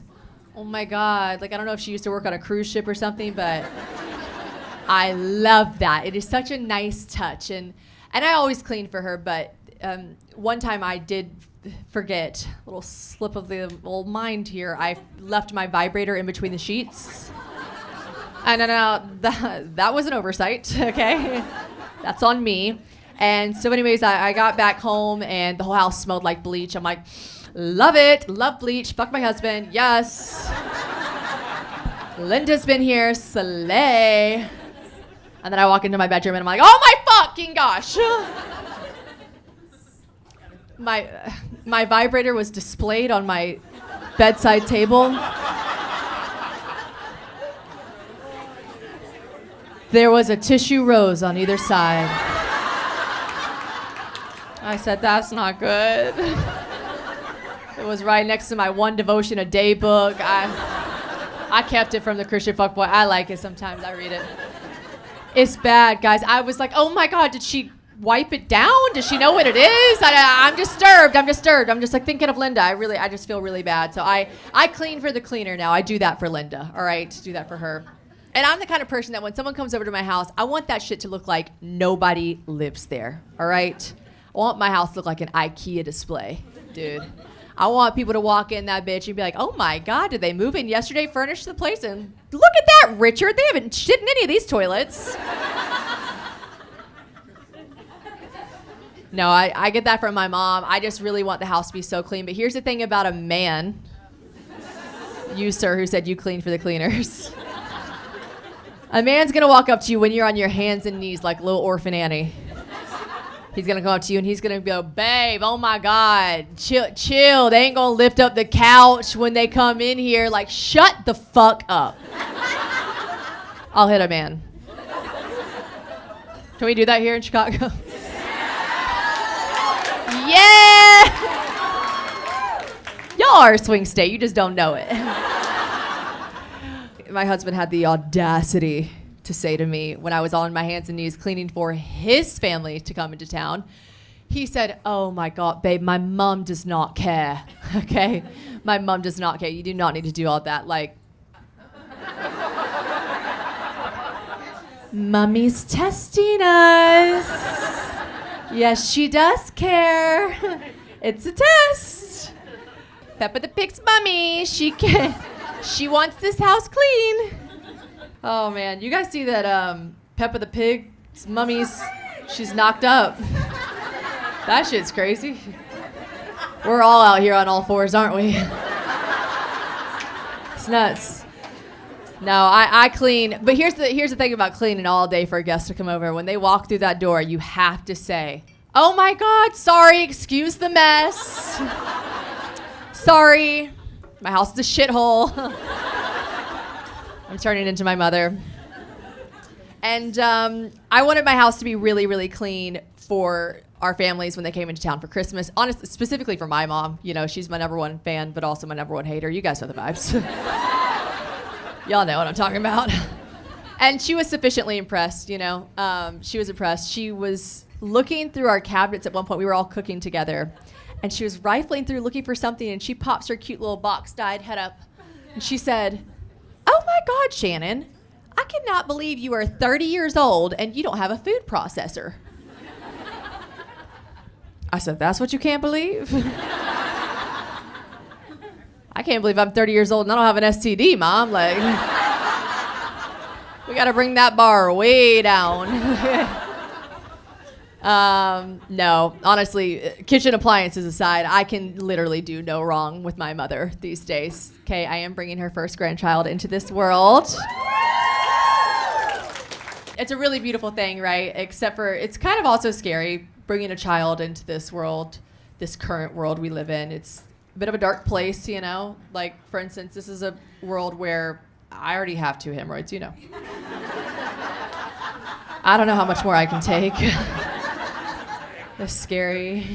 Oh my God. Like, I don't know if she used to work on a cruise ship or something, but I love that. It is such a nice touch. And I always clean for her, but one time I did forget, a little slip of the old mind here. I left my vibrator in between the sheets. And that was an oversight, okay? That's on me. And so anyways, I got back home and the whole house smelled like bleach. I'm like, love it, love bleach, fuck my husband, yes. Linda's been here, slay. And then I walk into my bedroom and I'm like, oh my fucking gosh. My vibrator was displayed on my bedside table. There was a tissue rose on either side. I said, that's not good. It was right next to my one devotion a day book. I kept it from the Christian fuckboy. I like it sometimes. I read it. It's bad, guys. I was like, oh my God, did she wipe it down? Does she know what it is? I'm disturbed. I'm just like thinking of Linda. I just feel really bad. So I clean for the cleaner now. I do that for Linda. All right, do that for her. And I'm the kind of person that when someone comes over to my house, I want that shit to look like nobody lives there. All right, I want my house to look like an IKEA display, dude. I want people to walk in that bitch and be like, oh my God, did they move in yesterday, furnish the place? And look at that, Richard. They haven't shit in any of these toilets. No, I get that from my mom. I just really want the house to be so clean. But here's the thing about a man, you, sir, who said you clean for the cleaners. A man's going to walk up to you when you're on your hands and knees like little orphan Annie. He's going to come up to you and he's going to go, babe, oh my God, chill. They ain't going to lift up the couch when they come in here. Like, shut the fuck up. I'll hit a man. Can we do that here in Chicago? Yeah! Y'all are a swing state. You just don't know it. My husband had the audacity to say to me when I was on my hands and knees cleaning for his family to come into town, he said, oh my God, babe, my mom does not care, okay? My mom does not care. You do not need to do all that. Like, Mommy's testing us. Yes, she does care. It's a test. Peppa the Pig's mommy, she wants this house clean. Oh man, you guys see that Peppa the Pig's she's knocked up. That shit's crazy. We're all out here on all fours, aren't we? It's nuts. No, I clean, but here's the thing about cleaning all day for a guest to come over. When they walk through that door, you have to say, oh my God, sorry, excuse the mess. Sorry, my house is a shithole. I'm turning into my mother. And I wanted my house to be really, really clean for our families when they came into town for Christmas. Honestly, specifically for my mom. You know, she's my number one fan, but also my number one hater. You guys know the vibes. Y'all know what I'm talking about. And she was sufficiently impressed, you know. She was impressed. She was looking through our cabinets at one point. We were all cooking together. And she was rifling through looking for something, and she pops her cute little box-dyed head up. And she said, oh my God, Shannon, I cannot believe you are 30 years old and you don't have a food processor. I said, that's what you can't believe? I can't believe I'm 30 years old and I don't have an STD, Mom. Like, we got to bring that bar way down. No, honestly, kitchen appliances aside, I can literally do no wrong with my mother these days. Okay, I am bringing her first grandchild into this world. It's a really beautiful thing, right? Except for it's kind of also scary bringing a child into this world, this current world we live in. It's a bit of a dark place, you know? Like, for instance, this is a world where I already have 2 hemorrhoids, you know. I don't know how much more I can take. They're scary.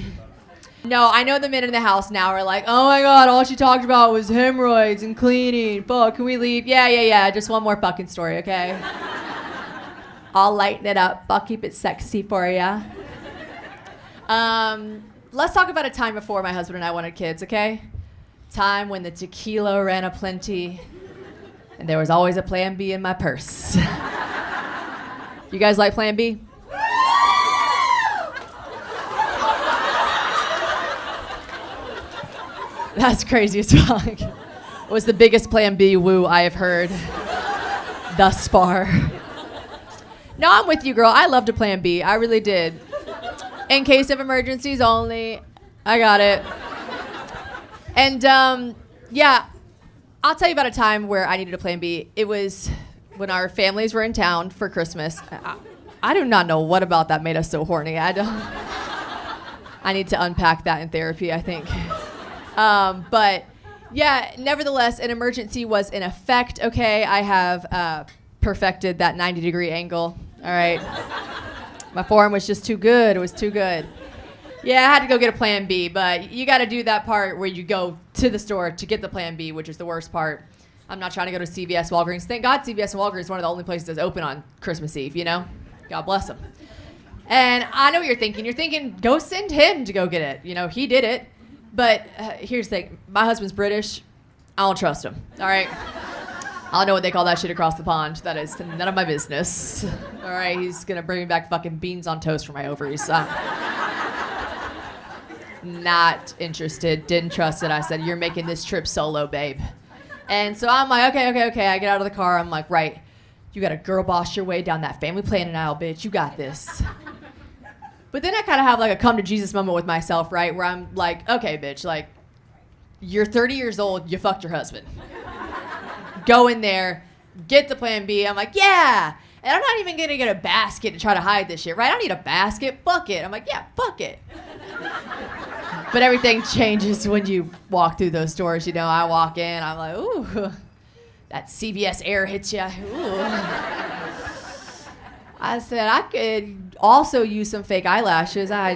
No, I know the men in the house now are like, oh my God, all she talked about was hemorrhoids and cleaning. Fuck, can we leave? Yeah. Just one more fucking story, okay? I'll lighten it up. I'll keep it sexy for ya. Let's talk about a time before my husband and I wanted kids, okay? Time when the tequila ran aplenty and there was always a plan B in my purse. You guys like plan B? That's crazy as fuck. It was the biggest plan B woo I have heard thus far. No, I'm with you, girl. I loved a plan B. I really did. In case of emergencies only. I got it. And yeah, I'll tell you about a time where I needed a plan B. It was when our families were in town for Christmas. I do not know what about that made us so horny. I need to unpack that in therapy, I think. But yeah, nevertheless, an emergency was in effect. Okay, I have perfected that 90-degree angle. All right. My forearm was just too good. It was too good. Yeah, I had to go get a plan B, but you got to do that part where you go to the store to get the plan B, which is the worst part. I'm not trying to go to CVS, Walgreens. Thank God CVS and Walgreens is one of the only places that's open on Christmas Eve, you know? God bless them. And I know what you're thinking. You're thinking, go send him to go get it. You know, he did it. But here's the thing. My husband's British. I don't trust him. All right? I don't know what they call that shit across the pond. That is none of my business. All right? He's going to bring me back fucking beans on toast for my ovaries. Not interested. Didn't trust it. I said, you're making this trip solo, babe. And so I'm like, okay. I get out of the car. I'm like, right. You got to girl boss your way down that family planning aisle, bitch. You got this. But then I kind of have like a come to Jesus moment with myself, right? Where I'm like, okay, bitch, like, you're 30 years old, you fucked your husband. Go in there, get the plan B. I'm like, yeah. And I'm not even going to get a basket to try to hide this shit, right? I don't need a basket. Fuck it. I'm like, yeah, fuck it. But everything changes when you walk through those doors. You know, I walk in, I'm like, ooh, that CVS air hits you. Ooh. I said, I could also use some fake eyelashes. I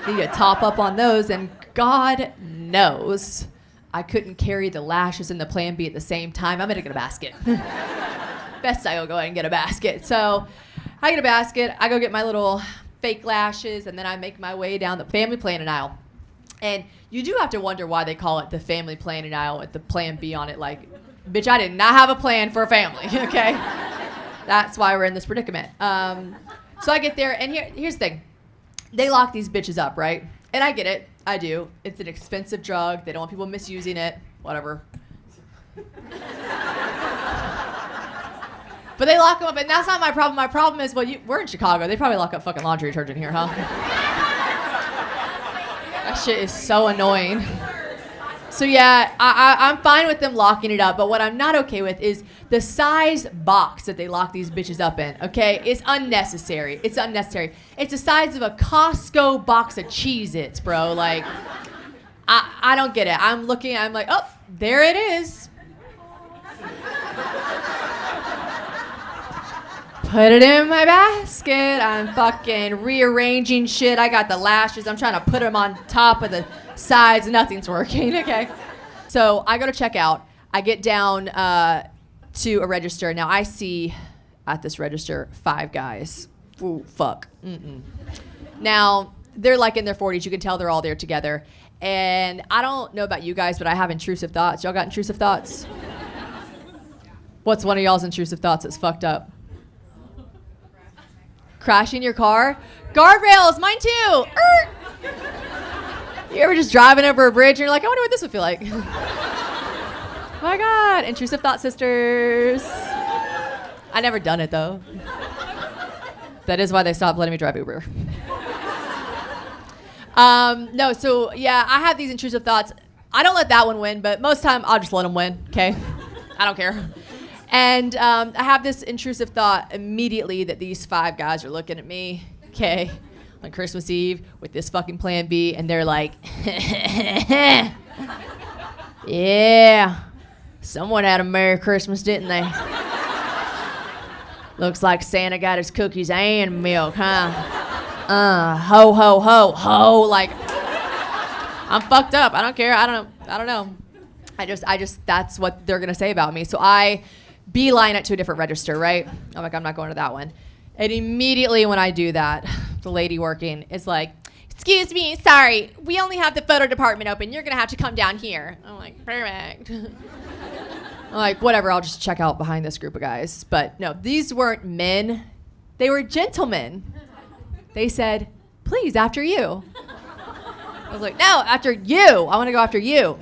need to top up on those. And God knows I couldn't carry the lashes and the Plan B at the same time. I'm going to get a basket. Best I'll go ahead and get a basket. So I get a basket. I go get my little fake lashes. And then I make my way down the family planning aisle. And you do have to wonder why they call it the family planning aisle with the Plan B on it. Like, bitch, I did not have a plan for a family, okay? That's why we're in this predicament. So I get there, and here's the thing. They lock these bitches up, right? And I get it. I do. It's an expensive drug. They don't want people misusing it. Whatever. But they lock them up, and that's not my problem. My problem is, well, we're in Chicago. They probably lock up fucking laundry detergent here, huh? That shit is so annoying. So yeah, I'm fine with them locking it up, but what I'm not okay with is the size box that they lock these bitches up in, okay? It's unnecessary. It's unnecessary. It's the size of a Costco box of Cheez-Its, bro. Like, I don't get it. I'm looking, I'm like, oh, there it is. Put it in my basket. I'm fucking rearranging shit. I got the lashes. I'm trying to put them on top of the sides. Nothing's working, okay? So I go to check out. I get down to a register. Now I see at this register 5 guys. Ooh, fuck. Mm-mm. Now, they're like in their 40s. You can tell they're all there together. And I don't know about you guys, but I have intrusive thoughts. Y'all got intrusive thoughts? What's one of y'all's intrusive thoughts that's fucked up? Crashing your car? Guardrails, mine too. You ever just driving over a bridge and you're like, I wonder what this would feel like. Oh my God, intrusive thought sisters. I never done it though. That is why they stopped letting me drive Uber. No, so yeah, I have these intrusive thoughts. I don't let that one win, but most time I'll just let them win, okay? I don't care. And I have this intrusive thought immediately that these 5 guys are looking at me, okay, on Christmas Eve with this fucking Plan B, and they're like, yeah, someone had a Merry Christmas, didn't they? Looks like Santa got his cookies and milk, huh? Ho, ho, ho, ho, like, I'm fucked up. I don't care. I don't know. I just, that's what they're gonna say about me. So I beeline it to a different register, right? I'm like, I'm not going to that one. And immediately when I do that, the lady working is like, excuse me, sorry, we only have the photo department open. You're going to have to come down here. I'm like, perfect. I'm like, whatever, I'll just check out behind this group of guys. But no, these weren't men. They were gentlemen. They said, please, after you. I was like, no, after you. I want to go after you.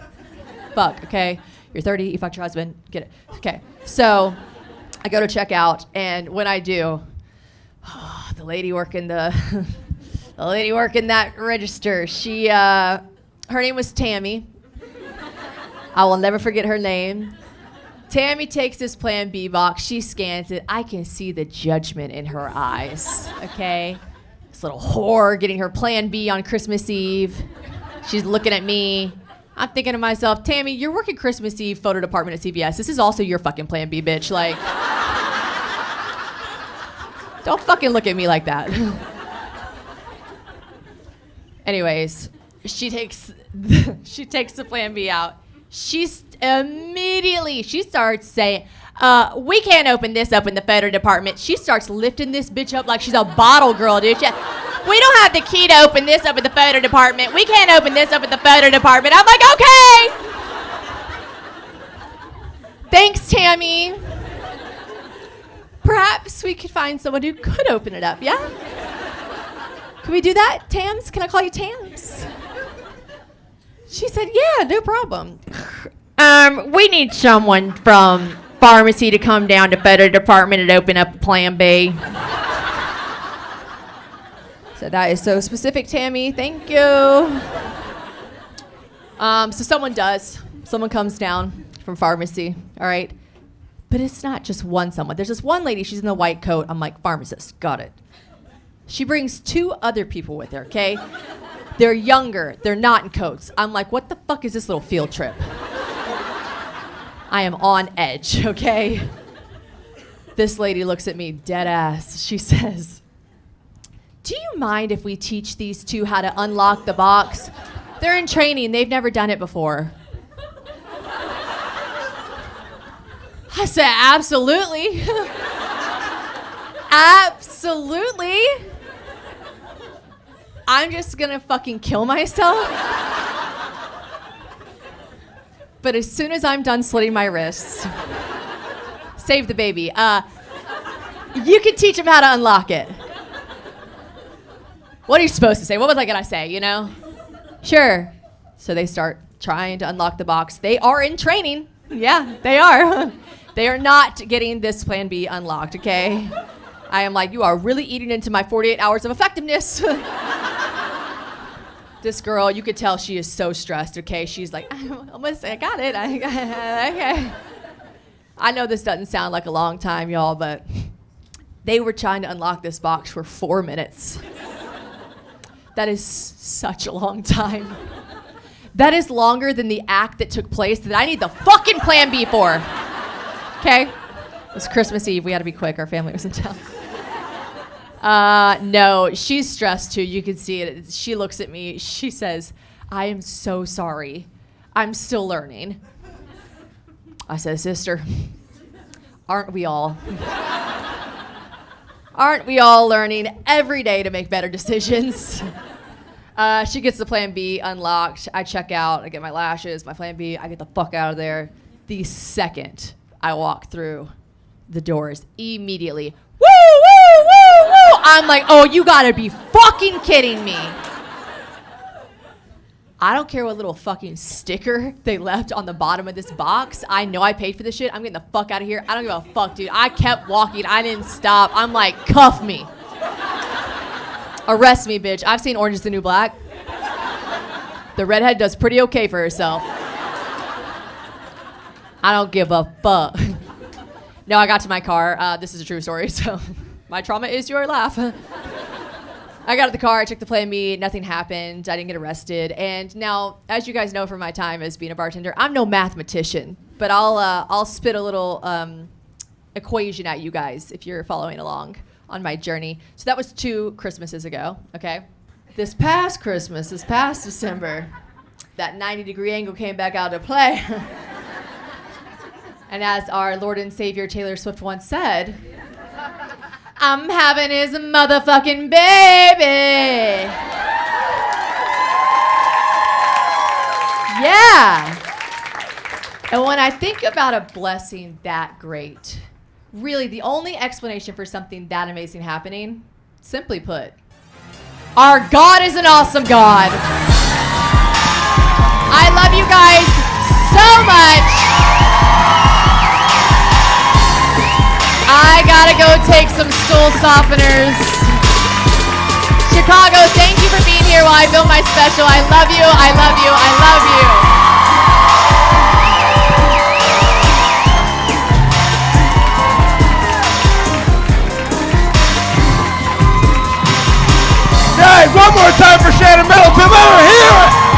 Fuck, okay? You're 30, you fucked your husband, get it. Okay, so I go to check out, and when I do, the lady working that register, she, her name was Tammy. I will never forget her name. Tammy takes this Plan B box, she scans it. I can see the judgment in her eyes, okay? This little whore getting her Plan B on Christmas Eve. She's looking at me. I'm thinking to myself, Tammy, you're working Christmas Eve photo department at CVS. This is also your fucking Plan B, bitch. Like, don't fucking look at me like that. Anyways, she takes the Plan B out. She starts saying, We can't open this up in the photo department. She starts lifting this bitch up like she's a bottle girl, dude. We don't have the key to open this up in the photo department. We can't open this up in the photo department. I'm like, okay. Thanks, Tammy. Perhaps we could find someone who could open it up, yeah? Can we do that, Tams? Can I call you Tams? She said, yeah, no problem. We need someone from pharmacy to come down to photo department and open up Plan B. So that is so specific, Tammy. Thank you. So someone comes down from pharmacy, all right? But it's not just someone. There's this one lady, she's in the white coat. I'm like, pharmacist, got it. She brings 2 other people with her, okay? They're younger, they're not in coats. I'm like, what the fuck is this little field trip? I am on edge, okay? This lady looks at me dead ass. She says, do you mind if we teach these 2 how to unlock the box? They're in training, they've never done it before. I said, absolutely. Absolutely. I'm just gonna fucking kill myself. But as soon as I'm done slitting my wrists, save the baby, you can teach them how to unlock it. What are you supposed to say? What was I gonna say, you know? Sure. So they start trying to unlock the box. They are in training. Yeah, they are. They are not getting this Plan B unlocked, okay? I am like, you are really eating into my 48 hours of effectiveness. This girl, you could tell she is so stressed, okay? She's like, I got it. Okay. I know this doesn't sound like a long time, y'all, but they were trying to unlock this box for 4 minutes. That is such a long time. That is longer than the act that took place that I need the fucking Plan B for. Okay? It was Christmas Eve. We had to be quick. Our family was in town. No, she's stressed too. You can see it. She looks at me. She says, I am so sorry. I'm still learning. I said, sister, aren't we all? Aren't we all learning every day to make better decisions? She gets the Plan B unlocked. I check out. I get my lashes, my Plan B. I get the fuck out of there. The second I walk through the doors, immediately, woo, woo, woo, woo. I'm like, oh, you gotta be fucking kidding me. I don't care what little fucking sticker they left on the bottom of this box. I know I paid for this shit. I'm getting the fuck out of here. I don't give a fuck, dude. I kept walking. I didn't stop. I'm like, cuff me. Arrest me, bitch. I've seen Orange is the New Black. The redhead does pretty okay for herself. I don't give a fuck. No, I got to my car. This is a true story, so my trauma is your laugh. I got to the car, I checked the Plan B, nothing happened, I didn't get arrested. And now, as you guys know from my time as being a bartender, I'm no mathematician, but I'll spit a little equation at you guys if you're following along on my journey. So that was 2 Christmases ago, okay? This past Christmas, this past December, that 90-degree angle came back out to play. And as our Lord and Savior Taylor Swift once said, I'm having his motherfucking baby. Yeah. And when I think about a blessing that great, really the only explanation for something that amazing happening, simply put, our God is an awesome God. I love you guys so much. I gotta go take some stool softeners. Chicago, thank you for being here while I film my special. I love you, I love you, I love you. Hey, one more time for Shannon Middleton. Let her hear it.